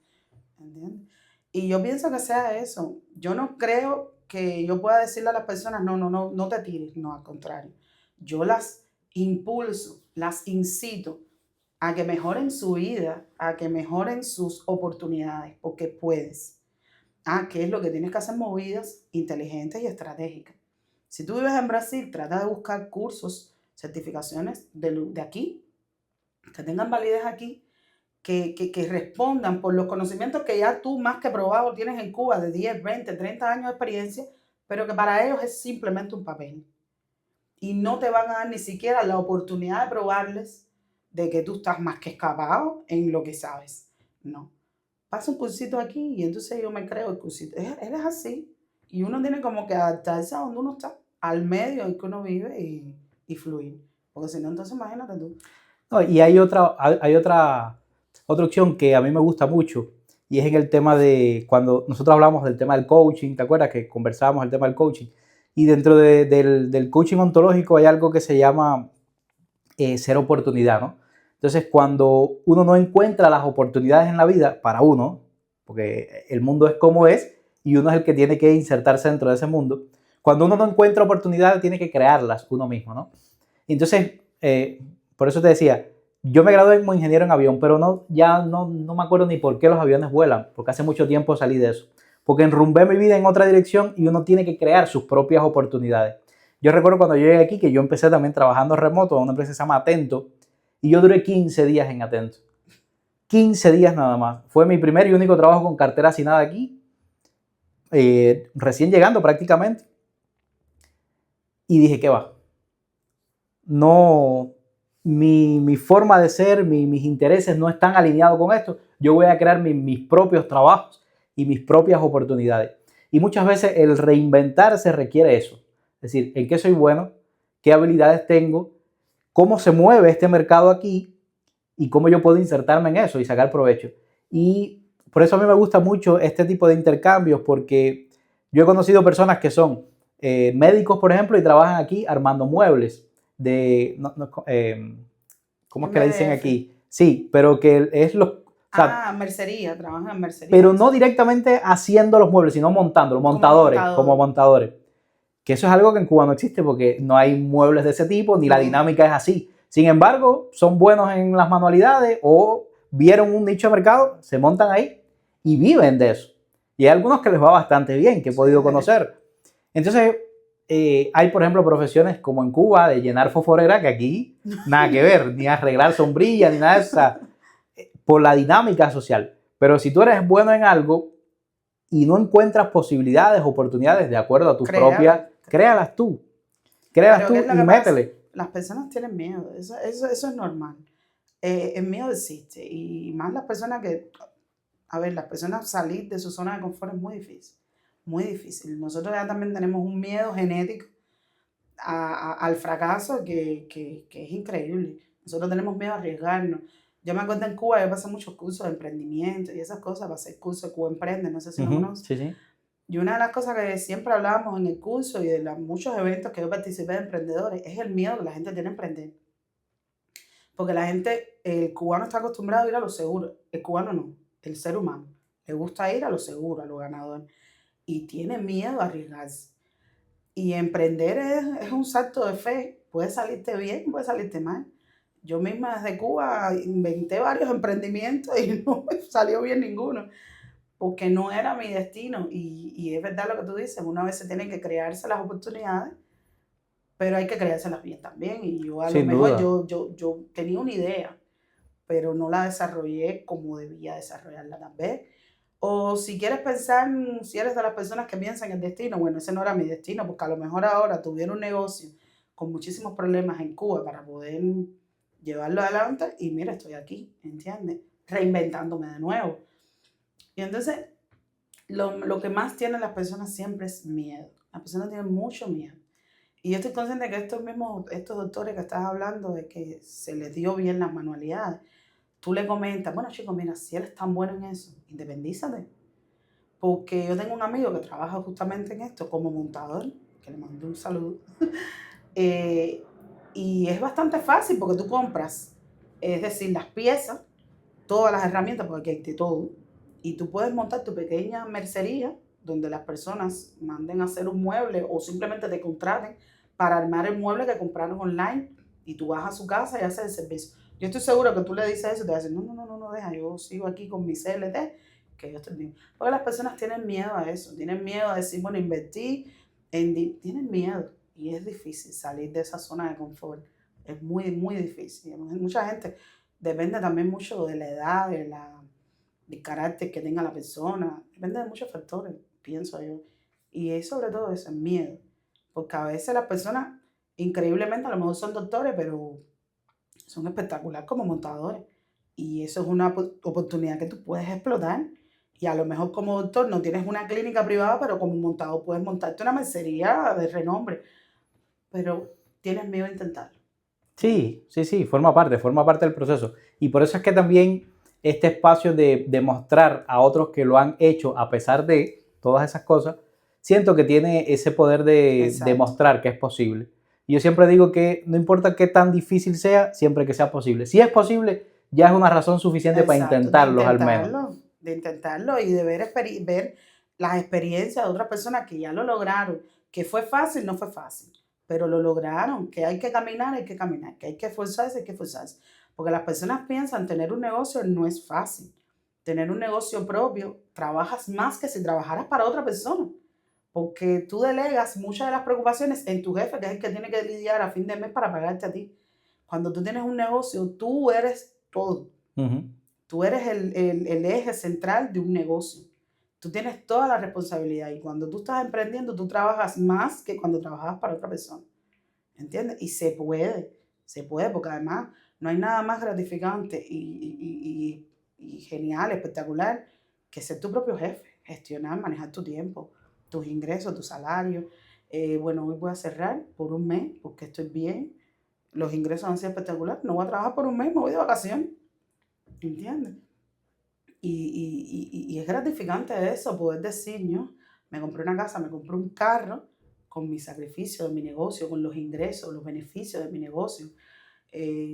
¿entiendes? Y yo pienso que sea eso. Yo no creo que yo pueda decirle a las personas, no te tires, no, al contrario. Yo las impulso, las incito a que mejoren su vida, a que mejoren sus oportunidades, porque puedes. ¿Qué es lo que tienes que hacer? Movidas inteligentes y estratégicas. Si tú vives en Brasil, trata de buscar cursos, certificaciones de aquí, que tengan validez aquí, que respondan por los conocimientos que ya tú más que probado tienes en Cuba de 10, 20, 30 años de experiencia, pero que para ellos es simplemente un papel. Y no te van a dar ni siquiera la oportunidad de probarles de que tú estás más que escapado en lo que sabes. No. Pasa un cursito aquí y entonces yo me creo el cursito. Él es así. Y uno tiene como que adaptarse a donde uno está, al medio en que uno vive y fluir. Porque si no, entonces imagínate tú. No, y hay otra opción que a mí me gusta mucho y es en el tema de cuando nosotros hablamos del tema del coaching, ¿te acuerdas que conversábamos el tema del coaching? Y dentro del coaching ontológico hay algo que se llama ser oportunidad, ¿no? Entonces, cuando uno no encuentra las oportunidades en la vida para uno, porque el mundo es como es y uno es el que tiene que insertarse dentro de ese mundo, cuando uno no encuentra oportunidades tiene que crearlas uno mismo, ¿no? Entonces, por eso te decía, yo me gradué como ingeniero en avión, pero ya no me acuerdo ni por qué los aviones vuelan, porque hace mucho tiempo salí de eso. Porque enrumbé mi vida en otra dirección y uno tiene que crear sus propias oportunidades. Yo recuerdo cuando yo llegué aquí que yo empecé también trabajando remoto en una empresa que se llama Atento y yo duré 15 días en Atento. 15 días nada más. Fue mi primer y único trabajo con cartera asignada aquí, recién llegando prácticamente. Y dije, ¿qué va? No, mi forma de ser, mis intereses no están alineados con esto. Yo voy a crear mis propios trabajos y mis propias oportunidades. Y muchas veces el reinventarse requiere eso. Es decir, ¿en qué soy bueno? ¿Qué habilidades tengo? ¿Cómo se mueve este mercado aquí? Y cómo yo puedo insertarme en eso y sacar provecho. Y por eso a mí me gusta mucho este tipo de intercambios porque yo he conocido personas que son médicos, por ejemplo, y trabajan aquí armando muebles ¿cómo es que le dicen aquí? Sí, pero que es los... O sea, mercería, trabajan en mercería. Pero no directamente haciendo los muebles, sino montándolos, como montadores. Que eso es algo que en Cuba no existe porque no hay muebles de ese tipo, ni la dinámica es así. Sin embargo, son buenos en las manualidades o vieron un nicho de mercado, se montan ahí y viven de eso. Y hay algunos que les va bastante bien, que he podido conocer. Entonces, hay, por ejemplo, profesiones como en Cuba de llenar fosforera, que aquí nada que ver, ni arreglar sombrillas, ni nada de eso, por la dinámica social. Pero si tú eres bueno en algo y no encuentras posibilidades, oportunidades de acuerdo a tu propia, créalas tú. Créalas tú y métele. Las personas tienen miedo, eso es normal. El miedo existe y más las personas las personas salir de su zona de confort es muy difícil. Muy difícil. Nosotros ya también tenemos un miedo genético al fracaso que es increíble. Nosotros tenemos miedo a arriesgarnos. Yo me acuerdo en Cuba, yo pasé muchos cursos de emprendimiento y esas cosas, pasé el curso de Cuba Emprende, no sé si lo conoces. Sí, sí. Y una de las cosas que siempre hablábamos en el curso y de los muchos eventos que yo participé de emprendedores es el miedo que la gente tiene a emprender. Porque la gente, el cubano está acostumbrado a ir a lo seguro, el cubano no, el ser humano. Le gusta ir a lo seguro, a lo ganador. Y tiene miedo a arriesgarse. Y emprender es un salto de fe. Puede salirte bien, puede salirte mal. Yo misma desde Cuba inventé varios emprendimientos y no me salió bien ninguno, porque no era mi destino. Y es verdad lo que tú dices, una vez se tienen que crearse las oportunidades, pero hay que creárselas bien también. Y yo a lo Sin mejor duda. yo tenía una idea, pero no la desarrollé como debía desarrollarla tal vez. O si quieres pensar, si eres de las personas que piensan en el destino, bueno, ese no era mi destino, porque a lo mejor ahora tuviera un negocio con muchísimos problemas en Cuba para poder llevarlo adelante y mira, estoy aquí, ¿entiendes? Reinventándome de nuevo. Y entonces, lo que más tienen las personas siempre es miedo. Las personas tienen mucho miedo. Y yo estoy consciente de que estos doctores que estás hablando, de que se les dio bien las manualidades, tú le comentas, bueno chicos, mira, si eres tan bueno en eso, independízate. Porque yo tengo un amigo que trabaja justamente en esto como montador, que le mando un saludo. Eh, y es bastante fácil porque tú compras, es decir, las piezas, todas las herramientas, porque aquí hay de todo. Y tú puedes montar tu pequeña mercería donde las personas manden a hacer un mueble o simplemente te contraten para armar el mueble que compraron online y tú vas a su casa y haces el servicio. Yo estoy seguro que tú le dices eso y te va a decir, no, deja, yo sigo aquí con mi CLT, que yo estoy bien. Porque las personas tienen miedo a eso, tienen miedo a decir, bueno, invertí, tienen miedo y es difícil salir de esa zona de confort. Es muy, muy difícil. Mucha gente depende también mucho de la edad, del carácter que tenga la persona. Depende de muchos factores, pienso yo. Y es sobre todo eso, el miedo. Porque a veces las personas, increíblemente, a lo mejor son doctores, pero son espectaculares como montadores. Y eso es una oportunidad que tú puedes explotar. Y a lo mejor como doctor no tienes una clínica privada, pero como montador puedes montarte una mercería de renombre. Pero tienes miedo a intentarlo. Sí, sí, sí, forma parte del proceso. Y por eso es que también este espacio de mostrar a otros que lo han hecho a pesar de todas esas cosas, siento que tiene ese poder de Exacto. demostrar que es posible. Y yo siempre digo que no importa qué tan difícil sea, siempre que sea posible. Si es posible, ya es una razón suficiente para Exacto, intentarlos al menos. de intentarlo y de ver las experiencias de otras personas que ya lo lograron, que fue fácil, no fue fácil, pero lo lograron, que hay que caminar, que hay que esforzarse, porque las personas piensan tener un negocio no es fácil, tener un negocio propio, trabajas más que si trabajaras para otra persona, porque tú delegas muchas de las preocupaciones en tu jefe, que es el que tiene que lidiar a fin de mes para pagarte a ti. Cuando tú tienes un negocio, tú eres todo. Ujú. Tú eres el eje central de un negocio. Tú tienes toda la responsabilidad y cuando tú estás emprendiendo, tú trabajas más que cuando trabajabas para otra persona. ¿Entiendes? Y se puede, porque además no hay nada más gratificante y genial, espectacular, que ser tu propio jefe, gestionar, manejar tu tiempo, tus ingresos, tu salario. Bueno, hoy voy a cerrar por un mes porque estoy bien, los ingresos han sido espectaculares, no voy a trabajar por un mes, me voy de vacaciones, ¿entiendes? Y es gratificante eso, poder decir, ¿no? Me compré una casa, me compré un carro con mi sacrificio de mi negocio, con los ingresos, los beneficios de mi negocio.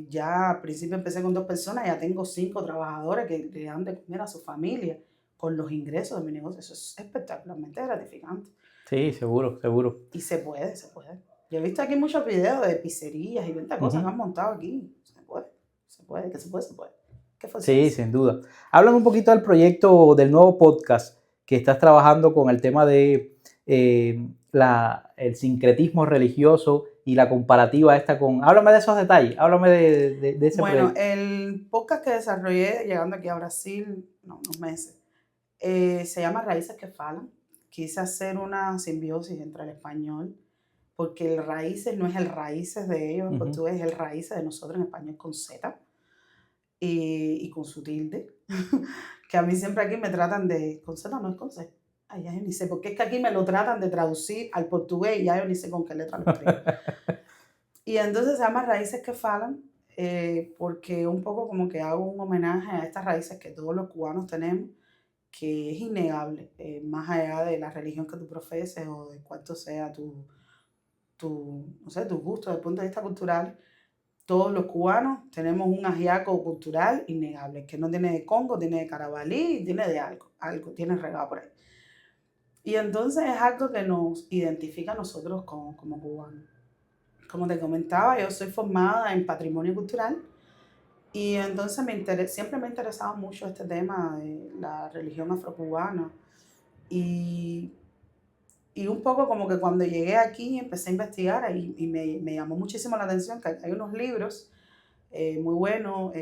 Ya al principio empecé con 2 personas, ya tengo 5 trabajadores que le dan de comer a su familia con los ingresos de mi negocio. Eso es espectacularmente gratificante. Sí, seguro, seguro. Y se puede, se puede. Yo he visto aquí muchos videos de pizzerías y tantas cosas que Ujú. han montado aquí. Se puede, que se puede, se puede. ¿Qué Sí, forzarse? sin duda. Háblame un poquito del proyecto del nuevo podcast que estás trabajando con el tema de el sincretismo religioso y la comparativa esta con... Háblame de esos detalles, háblame de ese Bueno, proyecto. el podcast que desarrollé llegando aquí a Brasil, no, unos meses, se llama Raíces que Falan. Quise hacer una simbiosis entre el español, porque el raíces no es el raíces de ellos en Ujú. portugués, es el raíces de nosotros en español con Z y con su tilde, que a mí siempre aquí me tratan de, con Z no es con Z. Ay, ya yo ni sé, porque es que aquí me lo tratan de traducir al portugués y ya yo ni sé con qué letra lo escribo. Y entonces se llama Raíces que Falan. porque un poco como que hago un homenaje a estas raíces que todos los cubanos tenemos, que es innegable, más allá de la religión que tú profeses o de cuánto sea no sé, tu gusto desde el punto de vista cultural. Todos los cubanos tenemos un ajiaco cultural innegable, que no tiene de Congo, tiene de Carabalí, tiene de algo tiene regado por ahí. Y entonces es algo que nos identifica a nosotros como cubanos. Como te comentaba, yo soy formada en patrimonio cultural y entonces siempre me ha interesado mucho este tema de la religión afrocubana. Y, y un poco como que cuando llegué aquí empecé a investigar y me llamó muchísimo la atención que hay unos libros muy buenos,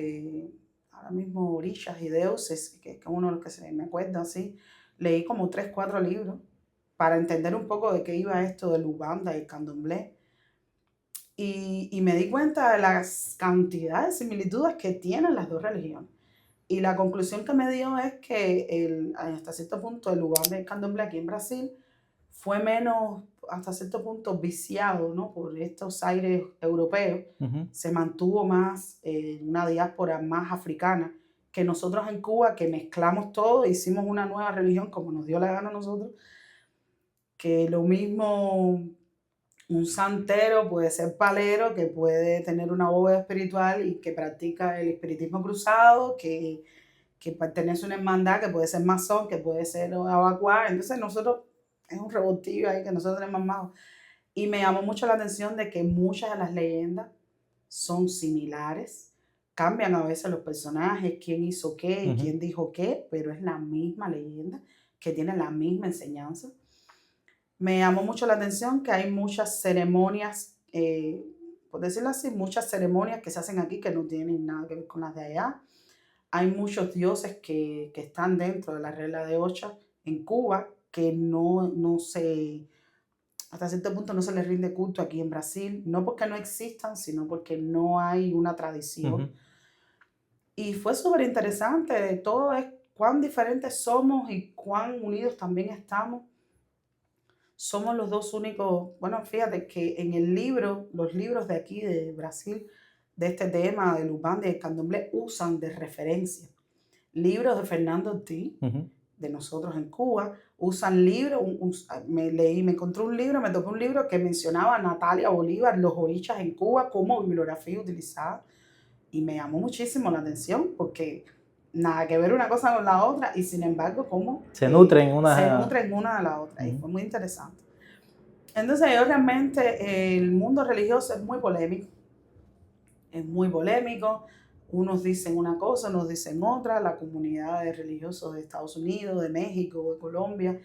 ahora mismo Orillas y Deuses, que es uno de los que se me acuerda así. Leí como 3, 4 libros para entender un poco de qué iba esto del Uganda y el candomblé. Y me di cuenta de las cantidades de similitudes que tienen las dos religiones. Y la conclusión que me dio es que hasta cierto punto el Uganda y el candomblé aquí en Brasil fue menos, hasta cierto punto, viciado, ¿no? Por estos aires europeos. Se mantuvo más una diáspora más africana que nosotros en Cuba, que mezclamos todo, hicimos una nueva religión como nos dio la gana a nosotros, que lo mismo un santero puede ser palero, que puede tener una bóveda espiritual y que practica el espiritismo cruzado, que pertenece a una hermandad, que puede ser masón, que puede ser abacuá. Entonces nosotros, es un revoltillo ahí que nosotros tenemos más. Y me llamó mucho la atención de que muchas de las leyendas son similares. Cambian a veces los personajes, quién hizo qué y quién dijo qué, pero es la misma leyenda que tiene la misma enseñanza. Me llamó mucho la atención que hay muchas ceremonias, por decirlo así, muchas ceremonias que se hacen aquí que no tienen nada que ver con las de allá. Hay muchos dioses que están dentro de la regla de Ocha en Cuba que hasta cierto punto no se les rinde culto aquí en Brasil, no porque no existan, sino porque no hay una tradición. Y fue súper interesante, todo es cuán diferentes somos y cuán unidos también estamos. Somos los dos únicos, bueno, fíjate que en los libros de aquí de Brasil, de este tema del Ubanda y el candomblé, usan de referencia libros de Fernando Ortiz, de nosotros en Cuba, usan libros, me encontré un libro, me tocó un libro que mencionaba a Natalia Bolívar, los orichas en Cuba, como bibliografía utilizada, y me llamó muchísimo la atención, porque nada que ver una cosa con la otra, y sin embargo, cómo se nutren una de la otra, y fue muy interesante. Entonces, yo realmente, el mundo religioso es muy polémico, unos dicen una cosa, unos dicen otra, la comunidad de religiosos de Estados Unidos, de México, de Colombia,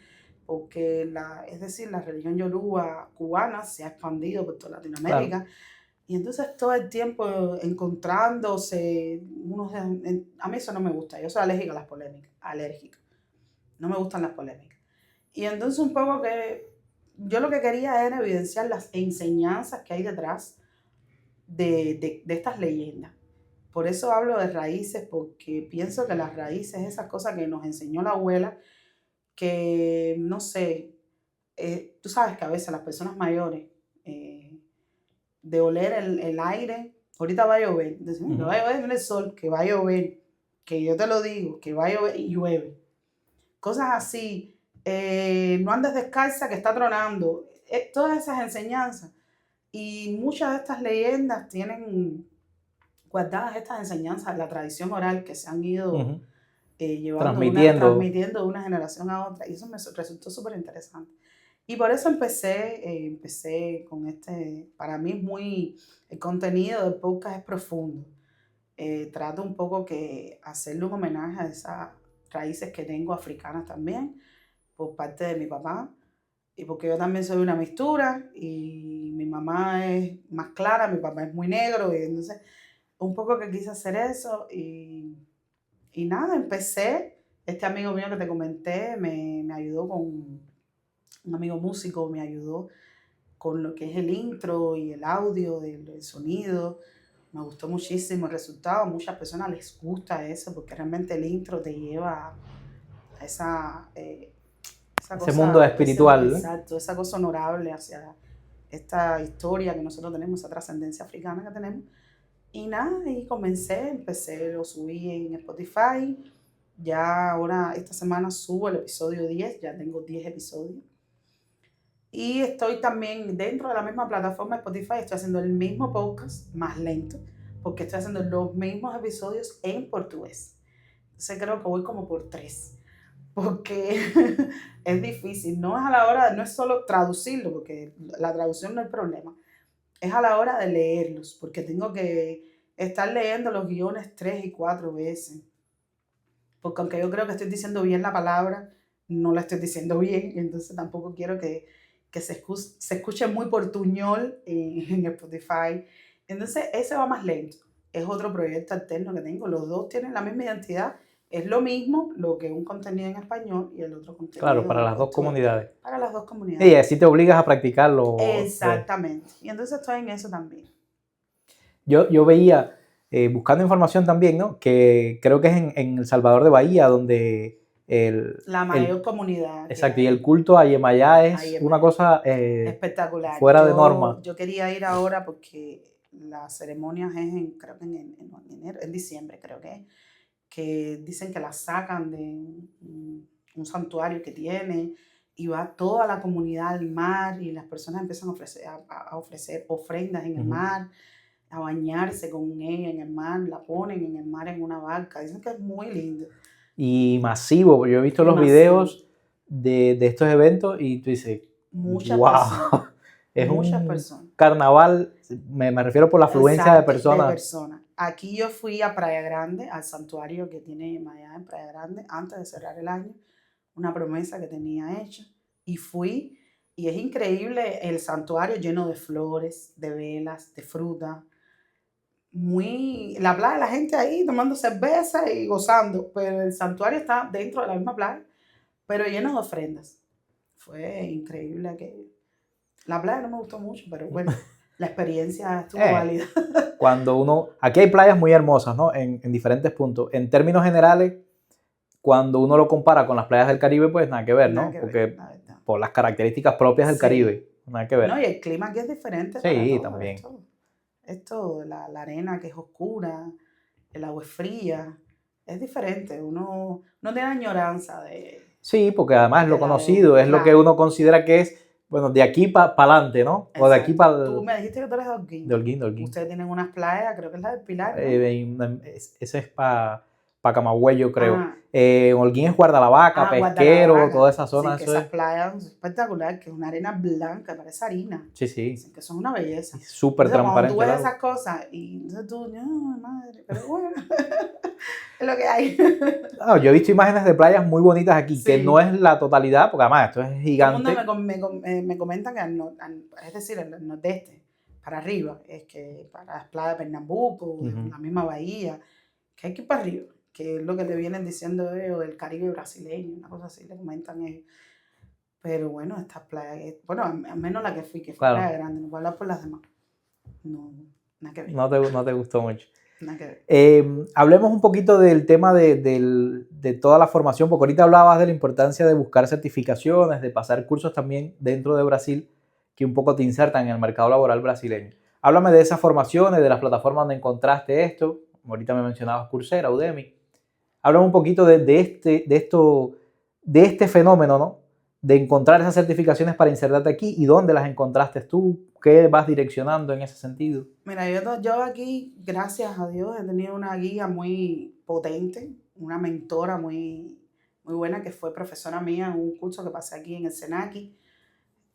porque es decir, la religión yoruba cubana se ha expandido por toda Latinoamérica. Claro. Y entonces todo el tiempo encontrándose, a mí eso no me gusta, yo soy alérgica a las polémicas, no me gustan las polémicas. Y entonces un poco que yo lo que quería era evidenciar las enseñanzas que hay detrás de estas leyendas. Por eso hablo de raíces, porque pienso que las raíces, esas cosas que nos enseñó la abuela, que no sé, tú sabes que a veces las personas mayores, de oler el aire, ahorita va a llover, decimos, que va a llover en el sol, que va a llover, que yo te lo digo, que va a llover y llueve. Cosas así, no andes descalza que está tronando, todas esas enseñanzas. Y muchas de estas leyendas tienen guardadas estas enseñanzas, la tradición oral que se han ido transmitiendo de una generación a otra. Y eso me resultó súper interesante. Y por eso empecé con para mí el contenido del podcast es profundo. Trato un poco que hacerle un homenaje a esas raíces que tengo africanas también, por parte de mi papá. Y porque yo también soy una mixtura y mi mamá es más clara, mi papá es muy negro, y entonces un poco que quise hacer eso y nada, empecé. Este amigo mío que te comenté me ayudó un amigo músico, me ayudó con lo que es el intro y el audio del sonido. Me gustó muchísimo el resultado, a muchas personas les gusta eso porque realmente el intro te lleva a esa ese mundo espiritual. Exacto, esa cosa honorable hacia esta historia que nosotros tenemos, esa trascendencia africana que tenemos. Y nada, y empecé, lo subí en Spotify. Ya ahora, esta semana subo el episodio 10, ya tengo 10 episodios. Y estoy también dentro de la misma plataforma Spotify, estoy haciendo el mismo podcast, más lento, porque estoy haciendo los mismos episodios en portugués. Entonces creo que voy como por 3, porque es difícil. No es a la hora, no es solo traducirlo, porque la traducción no es el problema, es a la hora de leerlos, porque tengo que estar leyendo los guiones 3 y 4 veces. Porque aunque yo creo que estoy diciendo bien la palabra, no la estoy diciendo bien, y entonces tampoco quiero que se escuche muy portuñol en Spotify. Entonces ese va más lento. Es otro proyecto alterno que tengo. Los dos tienen la misma identidad. Es lo mismo lo que un contenido en español y el otro Claro, contenido para en las dos portugués. comunidades. Para las dos Y comunidades. así te obligas a practicarlo. Exactamente. Y entonces estoy en eso también. Yo veía, buscando información también, ¿no? Que creo que es en El Salvador de Bahía, donde la mayor comunidad. Exacto, y el culto a Yemayá es Yemayá. una cosa espectacular. fuera de norma. Yo quería ir ahora porque las ceremonias es creo que en enero, en diciembre creo que dicen que la sacan de un santuario que tiene y va toda la comunidad al mar y las personas empiezan a ofrecer ofrendas en el mar, a bañarse con ella en el mar, la ponen en el mar en una barca. Dicen que es muy lindo. Y masivo, yo he visto los videos de estos eventos y tú dices, muchas wow, personas. es muchas un personas. Carnaval, me refiero por la afluencia de personas. Aquí yo fui a Playa Grande, al santuario que tiene Maya en Playa Grande, antes de cerrar el año, una promesa que tenía hecha, y fui, y es increíble el santuario lleno de flores, de velas, de fruta, la playa, la gente ahí tomando cerveza y gozando, pero el santuario está dentro de la misma playa, pero lleno de ofrendas. Fue increíble aquello. La playa no me gustó mucho, pero bueno, la experiencia estuvo válida. Cuando aquí hay playas muy hermosas, ¿no? En diferentes puntos. En términos generales, cuando uno lo compara con las playas del Caribe, pues nada que ver, ¿no? Porque por las características propias del Caribe, nada que ver. No, y el clima aquí es diferente. Sí, también. Esto, la arena que es oscura, el agua es fría, es diferente. Uno no tiene añoranza de... Sí, porque además lo conocido es lo que uno considera que es, bueno, de aquí para adelante, ¿no? Exacto. O de aquí para... Tú me dijiste que tú eres de Holguín. De Holguín. Ustedes tienen unas playas, creo que es la del Pilar, ¿no? Ese es para Camagüey, yo creo. Holguín es Guardalavaca, Pesquero, Guardalavaca. Toda esa zona. Sí, que esas playas son espectaculares, que es una arena blanca, parece harina. Sí, sí. Dicen que son una belleza. Súper transparente. Cuando tú ves esas cosas y entonces tú, no, madre, pero bueno, es lo que hay. No, yo he visto imágenes de playas muy bonitas aquí, sí, que no es la totalidad, porque además esto es gigante. Todo el mundo me comentan que es decir, el nordeste, para arriba, es que para las playas de Pernambuco, la misma bahía, que hay que ir para arriba, que es lo que le vienen diciendo ellos del Caribe brasileño, una cosa así, le comentan ellos. Pero bueno, estas playas, bueno, al menos la que fui, que fue Playa Grande, no voy a hablar por las demás. No, nada que ver. No te gustó mucho. Nada que ver. Hablemos un poquito del tema de toda la formación, porque ahorita hablabas de la importancia de buscar certificaciones, de pasar cursos también dentro de Brasil, que un poco te insertan en el mercado laboral brasileño. Háblame de esas formaciones, de las plataformas donde encontraste esto. Ahorita me mencionabas Coursera, Udemy. Háblame un poquito de este fenómeno, ¿no? De encontrar esas certificaciones para insertarte aquí y dónde las encontraste tú, qué vas direccionando en ese sentido. Mira, yo aquí, gracias a Dios, he tenido una guía muy potente, una mentora muy buena que fue profesora mía en un curso que pasé aquí en el Senaki.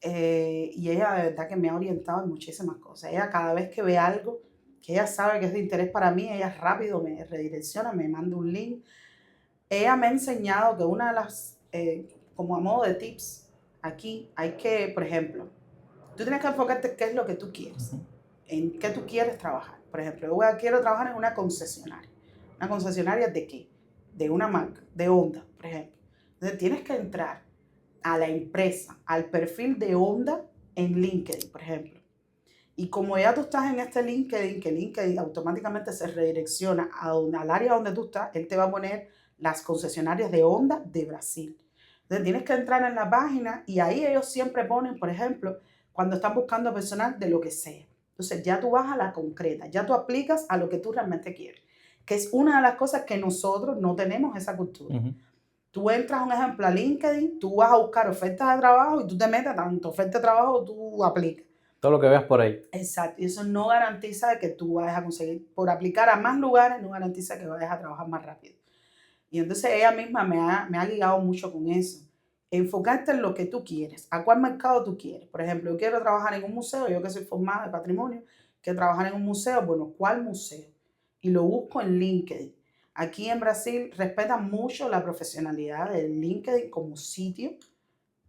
Y ella de verdad que me ha orientado en muchísimas cosas. Ella cada vez que ve algo que ella sabe que es de interés para mí, ella rápido me redirecciona, me manda un link. Ella me ha enseñado que una de las, como a modo de tips, aquí hay que, por ejemplo, tú tienes que enfocarte en qué es lo que tú quieres, en qué tú quieres trabajar. Por ejemplo, yo quiero trabajar en una concesionaria. ¿Una concesionaria de qué? De una marca, de Honda, por ejemplo. Entonces tienes que entrar a la empresa, al perfil de Honda en LinkedIn, por ejemplo. Y como ya tú estás en este LinkedIn, que LinkedIn automáticamente se redirecciona al área donde tú estás, él te va a poner las concesionarias de Honda de Brasil. Entonces tienes que entrar en la página y ahí ellos siempre ponen, por ejemplo, cuando están buscando personal de lo que sea. Entonces ya tú vas a la concreta, ya tú aplicas a lo que tú realmente quieres, que es una de las cosas que nosotros no tenemos esa cultura. Ujú. Tú entras, un ejemplo, a LinkedIn, tú vas a buscar ofertas de trabajo y tú te metes tanto oferta de trabajo, tú aplicas. Todo lo que veas por ahí. Exacto, y eso no garantiza que tú vayas a conseguir, por aplicar a más lugares, no garantiza que vayas a trabajar más rápido. Y entonces ella misma me ha guiado mucho con eso. Enfocarte en lo que tú quieres, a cuál mercado tú quieres. Por ejemplo, yo quiero trabajar en un museo, yo que soy formada de patrimonio, quiero trabajar en un museo, bueno, ¿cuál museo? Y lo busco en LinkedIn. Aquí en Brasil respetan mucho la profesionalidad de LinkedIn como sitio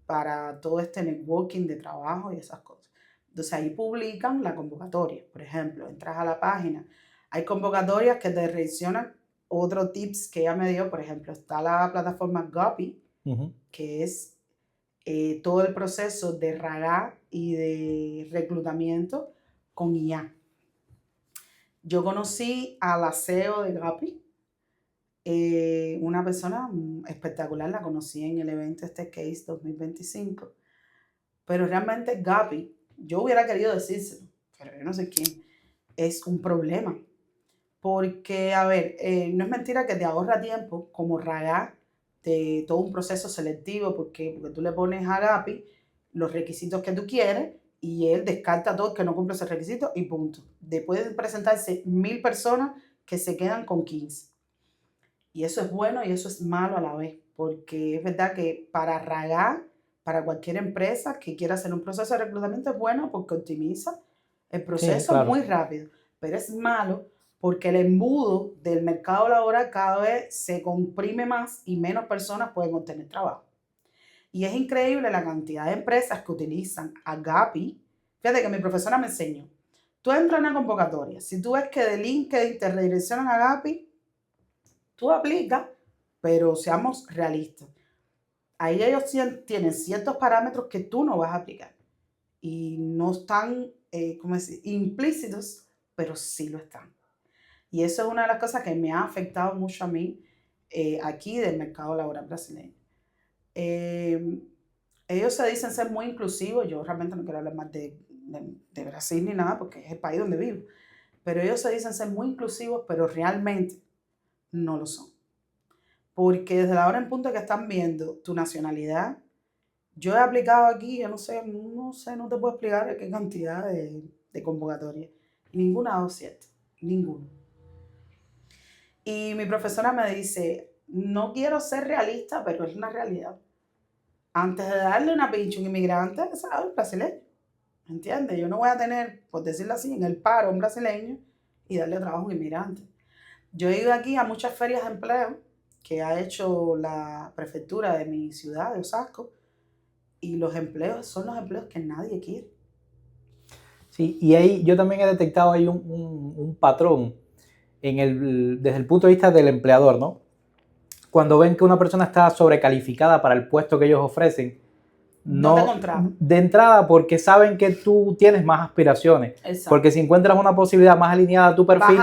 para todo este networking de trabajo y esas cosas. Entonces ahí publican la convocatoria. Por ejemplo, entras a la página, hay convocatorias que te revisionan. Otro tips que ella me dio, por ejemplo, está la plataforma Guppy, Ujú. que es todo el proceso de RAGA y de reclutamiento con IA. Yo conocí a la CEO de Guppy, una persona espectacular, la conocí en el evento este Case 2025, pero realmente Guppy, yo hubiera querido decírselo, pero yo no sé quién, es un problema. Porque, a ver, no es mentira que te ahorra tiempo como RAGA de todo un proceso selectivo, porque tú le pones a Gapi los requisitos que tú quieres y él descarta a todos que no cumplen ese requisito y punto. Después de presentarse 1000 personas que se quedan con 15. Y eso es bueno y eso es malo a la vez, porque es verdad que para RAGA, para cualquier empresa que quiera hacer un proceso de reclutamiento es bueno porque optimiza el Sí, proceso claro. muy rápido, pero es malo porque el embudo del mercado laboral cada vez se comprime más y menos personas pueden obtener trabajo. Y es increíble la cantidad de empresas que utilizan a Gapi. Fíjate que mi profesora me enseñó. Tú entras en una convocatoria, si tú ves que de LinkedIn te redireccionan a Gapi, tú aplicas, pero seamos realistas. Ahí ellos tienen ciertos parámetros que tú no vas a aplicar y no están, ¿cómo decir?, implícitos, pero sí lo están. Y eso es una de las cosas que me ha afectado mucho a mí aquí del mercado laboral brasileño. Eh, Ellos se dicen ser muy inclusivos, yo realmente no quiero hablar más de Brasil ni nada porque es el país donde vivo, pero ellos se dicen ser muy inclusivos, pero realmente no lo son. Porque desde la hora en punto que están viendo tu nacionalidad, yo he aplicado aquí, yo no te puedo explicar qué cantidad de convocatorias. Y ninguna ha dado cierto, ninguno. Y mi profesora me dice, no quiero ser realista, pero es una realidad. Antes de darle una pincha a un inmigrante, ¿sabes? Un brasileño. ¿Entiendes? Yo no voy a tener, por decirlo así, en el paro un brasileño y darle trabajo a un inmigrante. Yo he ido aquí a muchas ferias de empleo que ha hecho la prefectura de mi ciudad, de Osasco, y los empleos son los empleos que nadie quiere. Sí, y ahí yo también he detectado ahí un patrón desde el punto de vista del empleador, ¿no? Cuando ven que una persona está sobrecalificada para el puesto que ellos ofrecen, No te no contratan. de entrada porque saben que tú tienes más aspiraciones. Exacto. Porque si encuentras una posibilidad más alineada a tu perfil,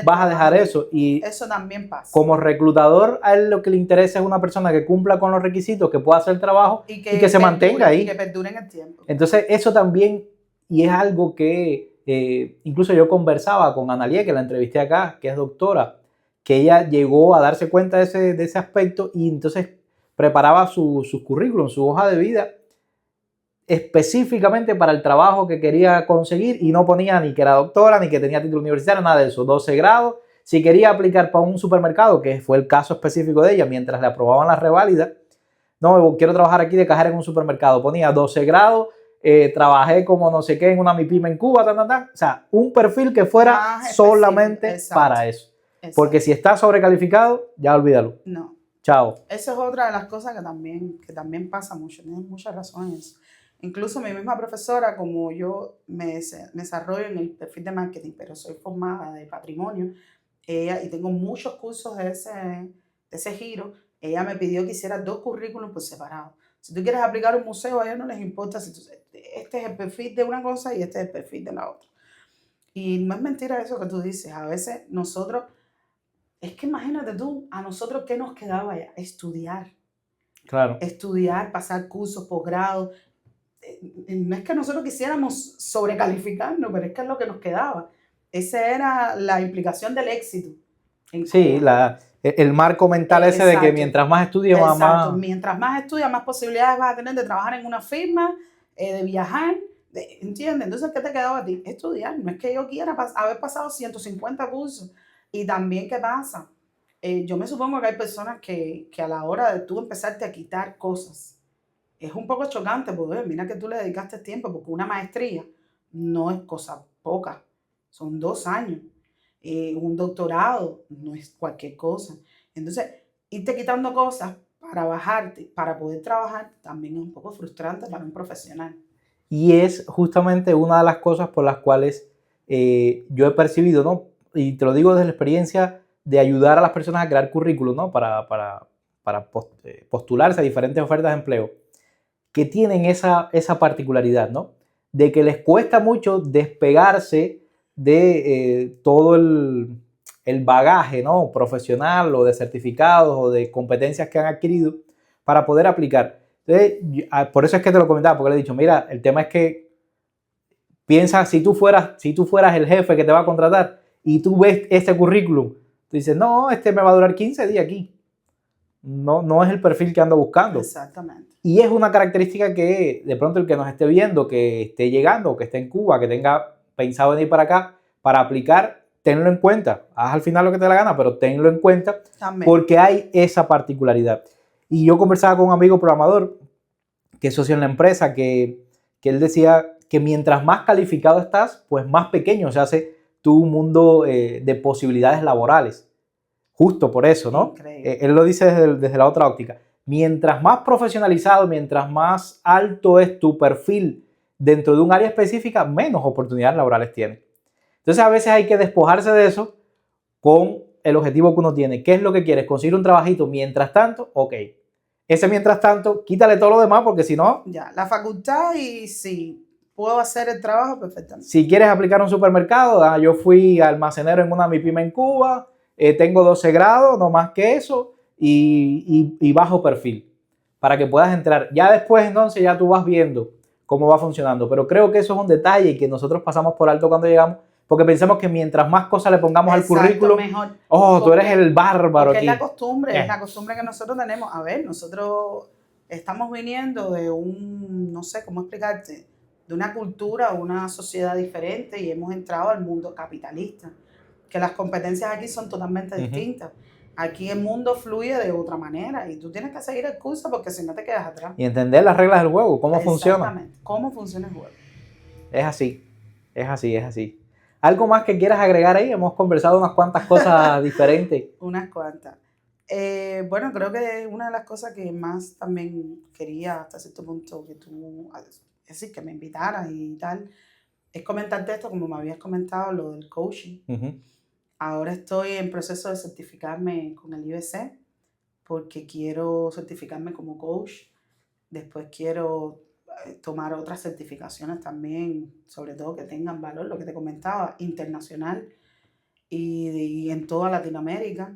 vas a dejar eso. Y eso también pasa. como reclutador, a él lo que le interesa es una persona que cumpla con los requisitos, que pueda hacer el trabajo y que se mantenga ahí. Y que perdure en el tiempo. Entonces, eso también, y es algo que incluso yo conversaba con Analia, que la entrevisté acá, que es doctora, que ella llegó a darse cuenta de ese aspecto y entonces preparaba su currículum, su hoja de vida, específicamente para el trabajo que quería conseguir y no ponía ni que era doctora, ni que tenía título universitario, nada de eso, 12 grados. Si quería aplicar para un supermercado, que fue el caso específico de ella, mientras le aprobaban la reválida, no, quiero trabajar aquí de cajera en un supermercado, ponía 12 grados, trabajé como no sé qué en una MIPYME en Cuba, o sea, un perfil que fuera solamente para eso. Exacto. Porque si está sobrecalificado, ya olvídalo. No. Chao. Esa es otra de las cosas que también pasa mucho. Tienes mucha razón en eso. Incluso mi misma profesora, como yo me desarrollo en el perfil de marketing, pero soy formada de patrimonio, y tengo muchos cursos de ese giro, ella me pidió que hiciera 2 currículums por separado. Si tú quieres aplicar un museo, a ella no les importa si este es el perfil de una cosa y este es el perfil de la otra. Y no es mentira eso que tú dices. A veces nosotros, es que imagínate tú, a nosotros ¿qué nos quedaba ya? Estudiar. Claro. Estudiar, pasar cursos, posgrados. no es que nosotros quisiéramos sobrecalificarnos, pero es que es lo que nos quedaba. Esa era la implicación del éxito en Sí, Cuba. el marco mental ese de que Exacto, mientras más estudies, exacto. más... Mientras más estudias, más posibilidades vas a tener de trabajar en una firma, de viajar, ¿entiendes? Entonces, ¿qué te quedaba a ti? Estudiar. No es que yo quiera haber pasado 150 cursos. Y también, ¿qué pasa? Yo me supongo que hay personas que a la hora de tú empezarte a quitar cosas, es un poco chocante, porque mira que tú le dedicaste tiempo, porque una maestría no es cosa poca, son 2 años. Un doctorado no es cualquier cosa. Entonces, irte quitando cosas para bajarte, para poder trabajar, también es un poco frustrante para un profesional. Y es justamente una de las cosas por las cuales yo he percibido, ¿no? Y te lo digo desde la experiencia de ayudar a las personas a crear currículum, ¿no? Para postularse a diferentes ofertas de empleo, que tienen esa particularidad, ¿no? De que les cuesta mucho despegarse de todo el bagaje, ¿no? Profesional o de certificados o de competencias que han adquirido para poder aplicar. Entonces, por eso es que te lo comentaba, porque le he dicho, mira, el tema es que piensa, si tú fueras el jefe que te va a contratar y tú ves este currículum, tú dices, no, este me va a durar 15 días aquí. No, no es el perfil que ando buscando. Exactamente. Y es una característica que de pronto el que nos esté viendo, que esté llegando, que esté en Cuba, que tenga pensado venir para acá para aplicar, tenlo en cuenta. Haz al final lo que te dé la gana, pero tenlo en cuenta También. porque hay esa particularidad. Y yo conversaba con un amigo programador que es socio en la empresa, que él decía que mientras más calificado estás, pues más pequeño se hace tu mundo de posibilidades laborales. Justo por eso, ¿no? Él lo dice desde la otra óptica. Mientras más profesionalizado, mientras más alto es tu perfil dentro de un área específica, menos oportunidades laborales tienes. Entonces a veces hay que despojarse de eso con el objetivo que uno tiene. ¿Qué es lo que quieres? ¿Conseguir un trabajito mientras tanto? Ok. Ese mientras tanto, quítale todo lo demás porque si no... Ya, la facultad y si puedo hacer el trabajo perfectamente. Si quieres aplicar a un supermercado, yo fui almacenero en una MIPYME en Cuba, tengo 12 grados, no más que eso, y bajo perfil, para que puedas entrar. Ya después entonces ya tú vas viendo cómo va funcionando, pero creo que eso es un detalle que nosotros pasamos por alto cuando llegamos, porque pensamos que mientras más cosas le pongamos al currículo, mejor. oh, tú eres el bárbaro Porque aquí. Es la costumbre que nosotros tenemos. A ver, nosotros estamos viniendo de no sé cómo explicarte, de una cultura, una sociedad diferente y hemos entrado al mundo capitalista, que las competencias aquí son totalmente distintas. Aquí el mundo fluye de otra manera y tú tienes que seguir el curso porque si no te quedas atrás. Y entender las reglas del juego, cómo funciona. Exactamente, cómo funciona el juego. Es así, es así, es así. ¿Algo más que quieras agregar ahí? Hemos conversado unas cuantas cosas diferentes. Unas cuantas. Bueno, creo que una de las cosas que más también quería hasta cierto punto que tú, es decir, que me invitaras y tal, es comentarte esto como me habías comentado, lo del coaching. Ahora estoy en proceso de certificarme con el IBC porque quiero certificarme como coach. Después quiero tomar otras certificaciones también, sobre todo que tengan valor, lo que te comentaba, internacional y en toda Latinoamérica.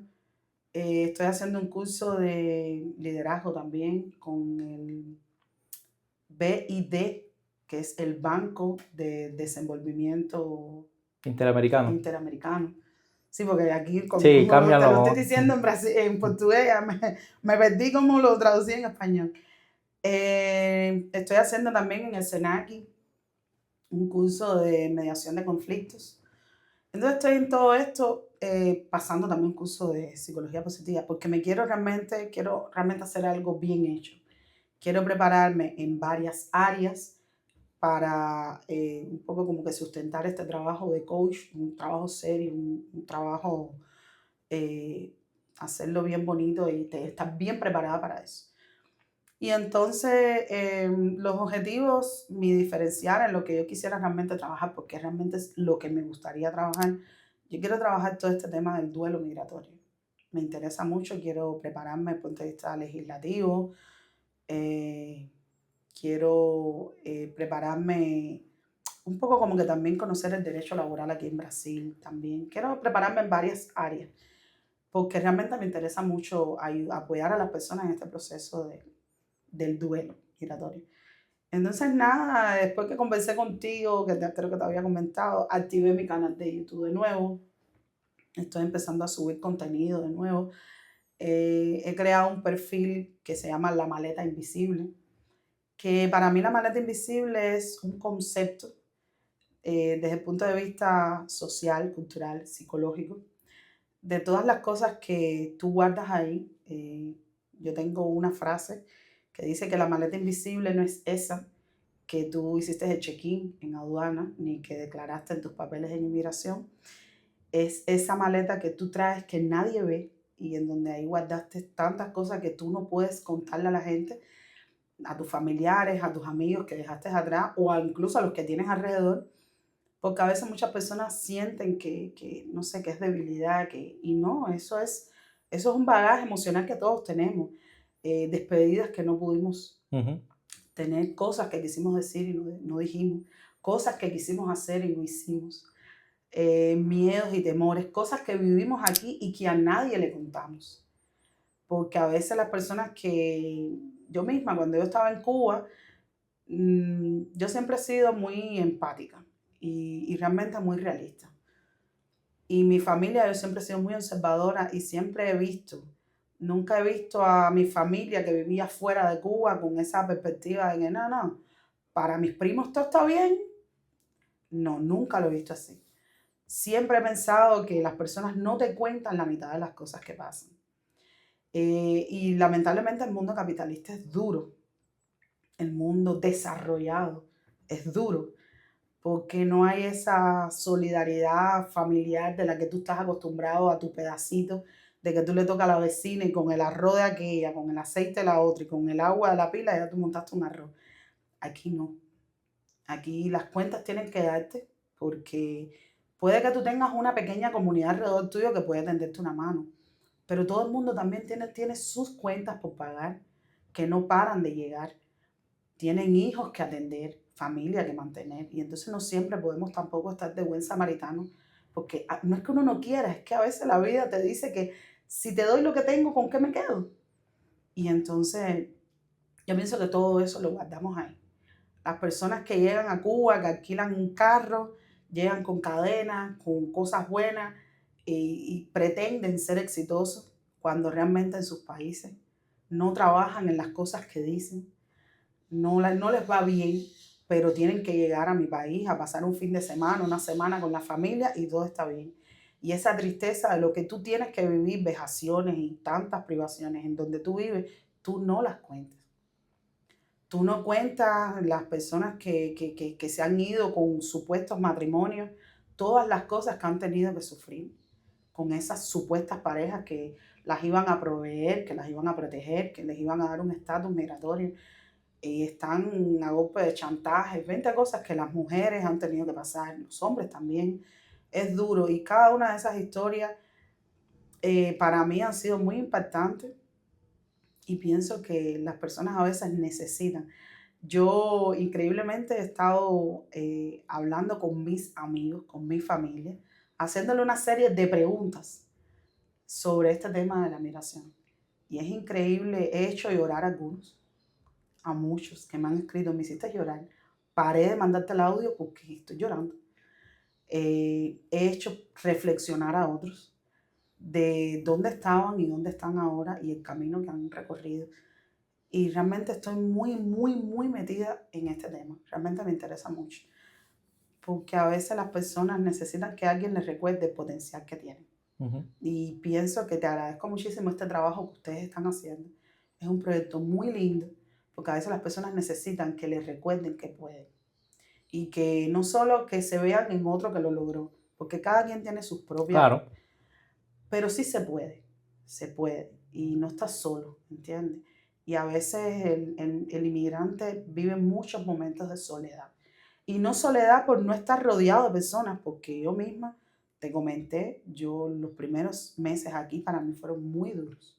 Estoy haciendo un curso de liderazgo también con el BID, que es el Banco de Desenvolvimiento Interamericano. Sí, porque aquí, como sí, te lo cámbialo. estoy diciendo en portugués, ya me perdí como lo traducí en español. Estoy haciendo también en el SENACI un curso de mediación de conflictos. Entonces estoy en todo esto, pasando también un curso de psicología positiva, porque quiero realmente hacer algo bien hecho. Quiero prepararme en varias áreas para un poco como que sustentar este trabajo de coach, un trabajo serio, un trabajo, hacerlo bien bonito y estar bien preparada para eso. Y entonces los objetivos, mi diferencial en lo que yo quisiera realmente trabajar, porque realmente es lo que me gustaría trabajar, yo quiero trabajar todo este tema del duelo migratorio. Me interesa mucho, quiero prepararme desde el punto de vista legislativo, quiero prepararme un poco como que también conocer el derecho laboral aquí en Brasil también. Quiero prepararme en varias áreas, porque realmente me interesa mucho apoyar a las personas en este proceso del duelo migratorio. Entonces, nada, después que conversé contigo, creo que te había comentado, activé mi canal de YouTube de nuevo. Estoy empezando a subir contenido de nuevo. He creado un perfil que se llama La Maleta Invisible, que para mí la maleta invisible es un concepto desde el punto de vista social, cultural, psicológico, de todas las cosas que tú guardas ahí. Yo tengo una frase que dice que la maleta invisible no es esa que tú hiciste el check-in en aduana, ni que declaraste en tus papeles en inmigración. Es esa maleta que tú traes que nadie ve y en donde ahí guardaste tantas cosas que tú no puedes contarle a la gente, a tus familiares, a tus amigos que dejaste atrás o incluso a los que tienes alrededor, porque a veces muchas personas sienten que no sé, que es debilidad, y no, eso es un bagaje emocional que todos tenemos, despedidas que no pudimos Ujú. tener, cosas que quisimos decir y no dijimos, cosas que quisimos hacer y no hicimos, miedos y temores, cosas que vivimos aquí y que a nadie le contamos. Porque a veces las personas que yo misma, cuando yo estaba en Cuba, yo siempre he sido muy empática y realmente muy realista. Y mi familia, yo siempre he sido muy observadora y siempre he visto, nunca he visto a mi familia que vivía fuera de Cuba con esa perspectiva de que no, no, para mis primos todo está bien. No, nunca lo he visto así. Siempre he pensado que las personas no te cuentan la mitad de las cosas que pasan. Y lamentablemente el mundo capitalista es duro, el mundo desarrollado es duro, porque no hay esa solidaridad familiar de la que tú estás acostumbrado a tu pedacito, de que tú le tocas a la vecina y con el arroz de aquella, con el aceite de la otra y con el agua de la pila ya tú montaste un arroz. Aquí no. Aquí las cuentas tienen que darte porque puede que tú tengas una pequeña comunidad alrededor tuyo que puede tenderte una mano, pero todo el mundo también tiene sus cuentas por pagar que no paran de llegar. Tienen hijos que atender, familia que mantener, y entonces no siempre podemos tampoco estar de buen samaritano, porque no es que uno no quiera, es que a veces la vida te dice que si te doy lo que tengo, ¿con qué me quedo? Y entonces yo pienso que todo eso lo guardamos ahí. Las personas que llegan a Cuba, que alquilan un carro, llegan con cadenas, con cosas buenas y pretenden ser exitosos cuando realmente en sus países no trabajan en las cosas que dicen, no les va bien, pero tienen que llegar a mi país a pasar un fin de semana, una semana con la familia y todo está bien. Y esa tristeza de lo que tú tienes que vivir, vejaciones y tantas privaciones en donde tú vives, tú no las cuentas. Tú no cuentas las personas que se han ido con supuestos matrimonios, todas las cosas que han tenido que sufrir con esas supuestas parejas que las iban a proveer, que las iban a proteger, que les iban a dar un estatus migratorio y están a golpe de chantaje, 20 cosas que las mujeres han tenido que pasar, los hombres también. Es duro y cada una de esas historias para mí han sido muy impactantes y pienso que las personas a veces necesitan. Yo increíblemente he estado hablando con mis amigos, con mi familia, haciéndole una serie de preguntas sobre este tema de la migración. Y es increíble, he hecho llorar a algunos, a muchos que me han escrito, me hiciste llorar. Paré de mandarte el audio porque estoy llorando. He hecho reflexionar a otros de dónde estaban y dónde están ahora y el camino que han recorrido. Y realmente estoy muy, muy, muy metida en este tema. Realmente me interesa mucho. Porque a veces las personas necesitan que alguien les recuerde el potencial que tienen. Ujú. Y pienso que te agradezco muchísimo este trabajo que ustedes están haciendo. Es un proyecto muy lindo, porque a veces las personas necesitan que les recuerden que pueden. Y que no solo que se vean en otro que lo logró, porque cada quien tiene sus propias, Claro. pero sí se puede. Y no estás solo, ¿entiendes? Y a veces el inmigrante vive muchos momentos de soledad. Y no soledad por no estar rodeado de personas, porque yo misma, te comenté, yo los primeros meses aquí para mí fueron muy duros,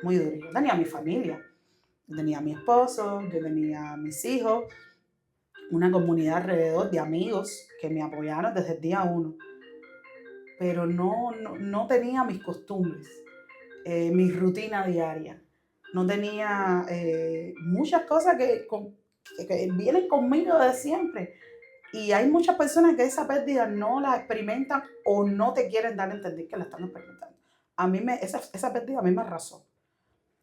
muy duros. Yo tenía mi familia, yo tenía a mi esposo, yo tenía a mis hijos, una comunidad alrededor de amigos que me apoyaron desde el día uno, pero no tenía mis costumbres, mi rutina diaria. No tenía muchas cosas que vienen conmigo de siempre. Y hay muchas personas que esa pérdida no la experimentan o no te quieren dar a entender que la están experimentando. A mí esa pérdida a mí me arrasó.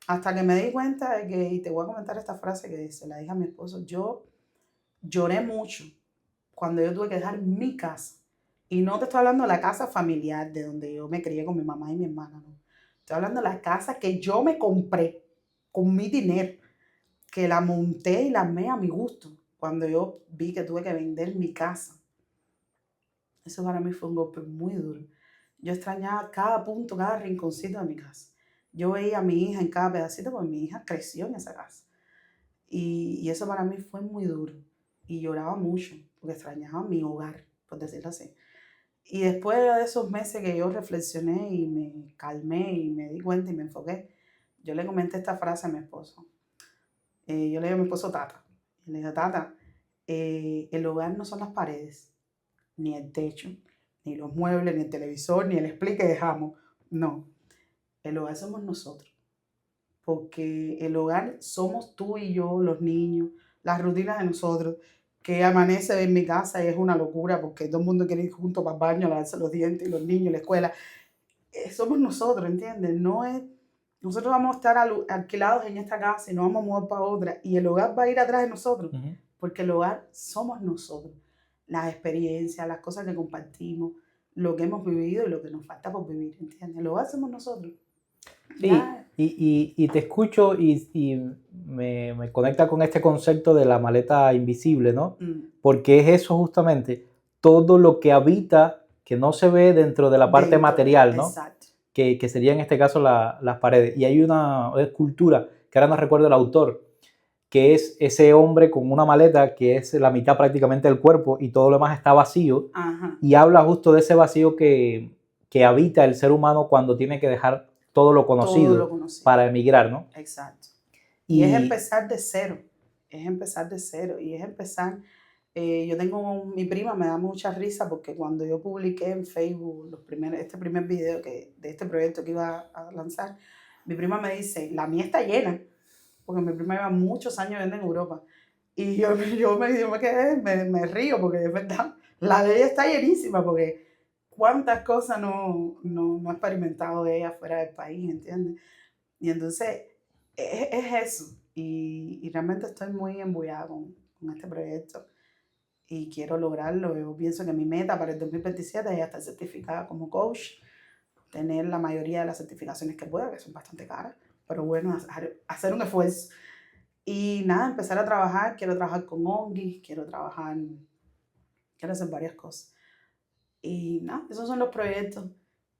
Hasta que me di cuenta de que, y te voy a comentar esta frase que se la dije a mi esposo, yo lloré mucho cuando yo tuve que dejar mi casa. Y no te estoy hablando de la casa familiar de donde yo me crié con mi mamá y mi hermana, no. Estoy hablando de la casa que yo me compré con mi dinero, que la monté y la armé a mi gusto. Cuando yo vi que tuve que vender mi casa. Eso para mí fue un golpe muy duro. Yo extrañaba cada punto, cada rinconcito de mi casa. Yo veía a mi hija en cada pedacito, porque mi hija creció en esa casa. Y eso para mí fue muy duro. Y lloraba mucho, porque extrañaba mi hogar, por decirlo así. Y después de esos meses que yo reflexioné y me calmé y me di cuenta y me enfoqué, yo le comenté esta frase a mi esposo. Yo le digo a mi esposo Tata. Y le dije, Tata, el hogar no son las paredes, ni el techo, ni los muebles, ni el televisor, ni el split que dejamos. No, el hogar somos nosotros. Porque el hogar somos tú y yo, los niños, las rutinas de nosotros, que amanece en mi casa y es una locura porque todo el mundo quiere ir junto para el baño a lavarse los dientes y los niños, la escuela. Somos nosotros, ¿entiendes? No es, nosotros vamos a estar alquilados en esta casa y no vamos a mover para otra y el hogar va a ir atrás de nosotros, porque el hogar somos nosotros. Las experiencias, las cosas que compartimos, lo que hemos vivido y lo que nos falta por vivir, ¿entiendes? El hogar somos nosotros. Sí, Ya. y te escucho y me conecta con este concepto de la maleta invisible, ¿no? Porque es eso justamente, todo lo que habita, que no se ve dentro de la parte material, ¿no? Exacto. Que sería en este caso las paredes. Y hay una escultura, que ahora no recuerdo el autor, que es ese hombre con una maleta que es la mitad prácticamente del cuerpo y todo lo demás está vacío. Ajá. Y habla justo de ese vacío que habita el ser humano cuando tiene que dejar todo lo conocido para emigrar, ¿no? Exacto. Y es empezar de cero, es empezar de cero y es empezar, yo tengo, mi prima me da mucha risa porque cuando yo publiqué en Facebook este primer video de este proyecto que iba a lanzar, mi prima me dice, la mía está llena, porque mi prima lleva muchos años viviendo en Europa. Y yo me quedé, me río porque es verdad, la de ella está llenísima porque cuántas cosas no ha experimentado ella fuera del país, ¿entiendes? Y entonces es eso. Y realmente estoy muy embullada con este proyecto y quiero lograrlo. Yo pienso que mi meta para el 2027 es estar certificada como coach, tener la mayoría de las certificaciones que pueda, que son bastante caras, pero bueno, hacer un esfuerzo. Y nada, empezar a trabajar, quiero trabajar con ONGs, quiero hacer varias cosas. Y nada, esos son los proyectos.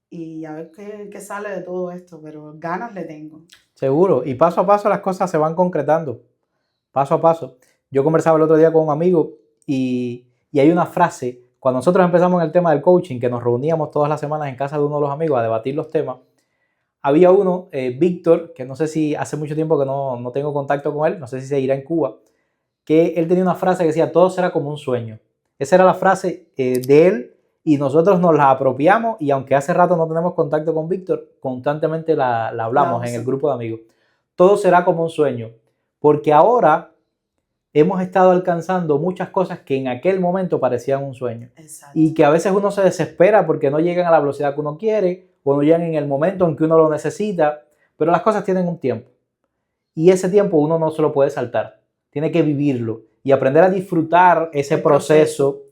Y a ver qué sale de todo esto, pero ganas le tengo. Seguro, y paso a paso las cosas se van concretando, paso a paso. Yo conversaba el otro día con un amigo y hay una frase, cuando nosotros empezamos en el tema del coaching, que nos reuníamos todas las semanas en casa de uno de los amigos a debatir los temas, había uno, Víctor, que no sé si hace mucho tiempo que no tengo contacto con él, no sé si seguirá en Cuba, que él tenía una frase que decía, todo será como un sueño. Esa era la frase de él y nosotros nos la apropiamos y aunque hace rato no tenemos contacto con Víctor, constantemente la hablamos en el grupo de amigos. Todo será como un sueño, porque ahora hemos estado alcanzando muchas cosas que en aquel momento parecían un sueño. Exacto. Y que a veces uno se desespera porque no llegan a la velocidad que uno quiere o no llegan en el momento en que uno lo necesita, pero las cosas tienen un tiempo y ese tiempo uno no se lo puede saltar, tiene que vivirlo y aprender a disfrutar ese proceso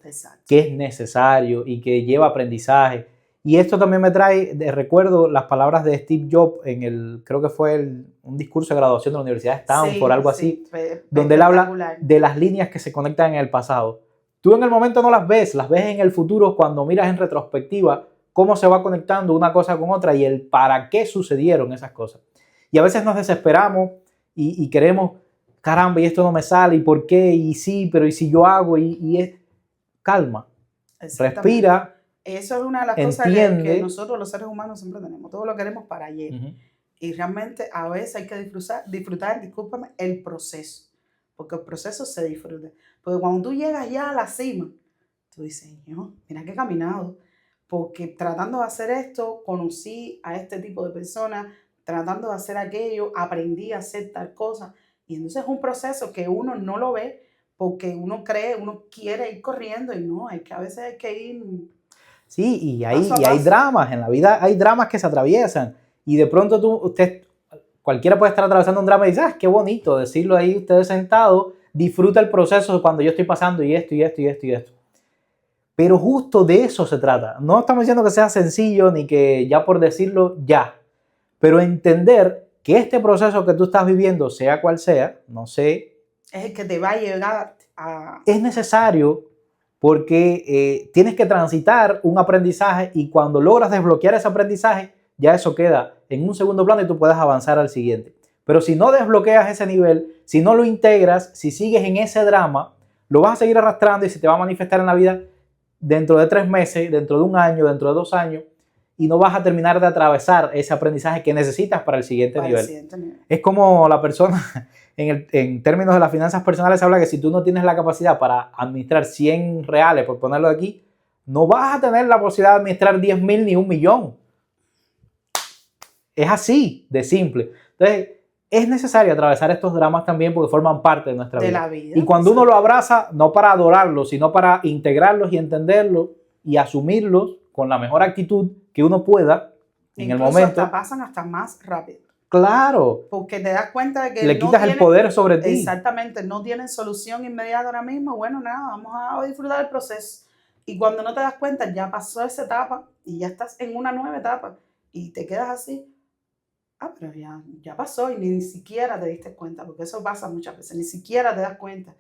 que es necesario y que lleva aprendizaje. Y esto también me trae de recuerdo las palabras de Steve Jobs en creo que fue un discurso de graduación de la Universidad de Stanford, algo así, donde él habla de las líneas que se conectan en el pasado. Tú en el momento no las ves en el futuro cuando miras en retrospectiva cómo se va conectando una cosa con otra y el para qué sucedieron esas cosas. Y a veces nos desesperamos y queremos, caramba, y esto no me sale, y por qué, y sí, pero y si yo hago, y es calma, respira. Eso es una de las cosas que nosotros los seres humanos siempre tenemos, todo lo queremos para ayer. Y realmente a veces hay que disfrutar, discúlpame, el proceso, porque el proceso se disfruta. Porque cuando tú llegas ya a la cima, tú dices, mira qué caminado, porque tratando de hacer esto, conocí a este tipo de personas, tratando de hacer aquello, aprendí a hacer tal cosa, Y entonces es un proceso que uno no lo ve porque uno cree, uno quiere ir corriendo y no, es que a veces hay que ir Sí, y paso a hay paso. dramas, en la vida hay dramas que se atraviesan y de pronto cualquiera puede estar atravesando un drama y dice, qué bonito decirlo ahí ustedes sentados, disfruta el proceso cuando yo estoy pasando y esto y esto y esto y esto. Pero justo de eso se trata. No estamos diciendo que sea sencillo ni que ya por decirlo ya, pero entender que este proceso que tú estás viviendo, sea cual sea, no sé, Es el que te va a llegar a... es necesario porque tienes que transitar un aprendizaje y cuando logras desbloquear ese aprendizaje, ya eso queda en un segundo plano y tú puedes avanzar al siguiente. Pero si no desbloqueas ese nivel, si no lo integras, si sigues en ese drama, lo vas a seguir arrastrando y se te va a manifestar en la vida dentro de 3 meses, dentro de un año, dentro de 2 años, y no vas a terminar de atravesar ese aprendizaje que necesitas para el siguiente nivel. Es como la persona, en términos de las finanzas personales, se habla que si tú no tienes la capacidad para administrar 100 reales, por ponerlo aquí, no vas a tener la posibilidad de administrar 10,000 ni 1,000,000. Es así de simple. Entonces, es necesario atravesar estos dramas también porque forman parte de nuestra vida. La vida. Y cuando uno lo abraza, no para adorarlos, sino para integrarlos y entenderlos y asumirlos con la mejor actitud que uno pueda en el momento. Hasta pasan hasta más rápido. Claro. Porque te das cuenta de que le quitas el poder sobre ti. Exactamente, no tienen solución inmediata ahora mismo. Bueno, nada, vamos a disfrutar del proceso. Y cuando no te das cuenta, ya pasó esa etapa y ya estás en una nueva etapa y te quedas así. Pero ya pasó y ni siquiera te diste cuenta, porque eso pasa muchas veces, ni siquiera te das cuenta.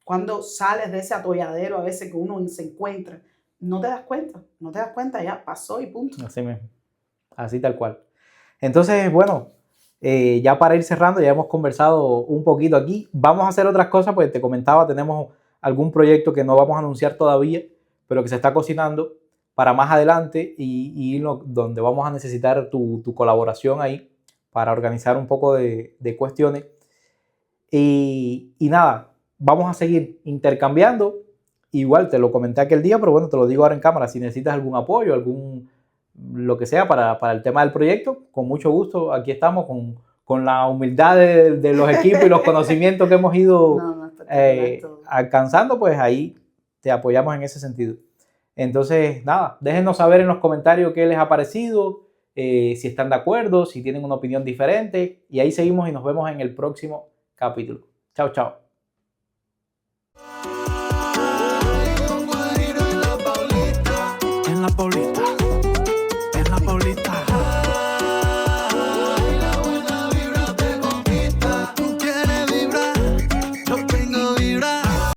Cuando sales de ese atolladero a veces que uno se encuentra, no te das cuenta, ya pasó y punto. Así mismo, así tal cual. Entonces, bueno, ya para ir cerrando, ya hemos conversado un poquito aquí. Vamos a hacer otras cosas, pues te comentaba, tenemos algún proyecto que no vamos a anunciar todavía, pero que se está cocinando para más adelante y donde vamos a necesitar tu colaboración ahí para organizar un poco de cuestiones. Y nada, vamos a seguir intercambiando. Igual te lo comenté aquel día, pero bueno, te lo digo ahora en cámara. Si necesitas algún apoyo, lo que sea para el tema del proyecto, con mucho gusto, aquí estamos con la humildad de los equipos y los conocimientos que hemos ido alcanzando, pues ahí te apoyamos en ese sentido. Entonces, nada, déjenos saber en los comentarios qué les ha parecido, si están de acuerdo, si tienen una opinión diferente, y ahí seguimos y nos vemos en el próximo capítulo. Chao, chao.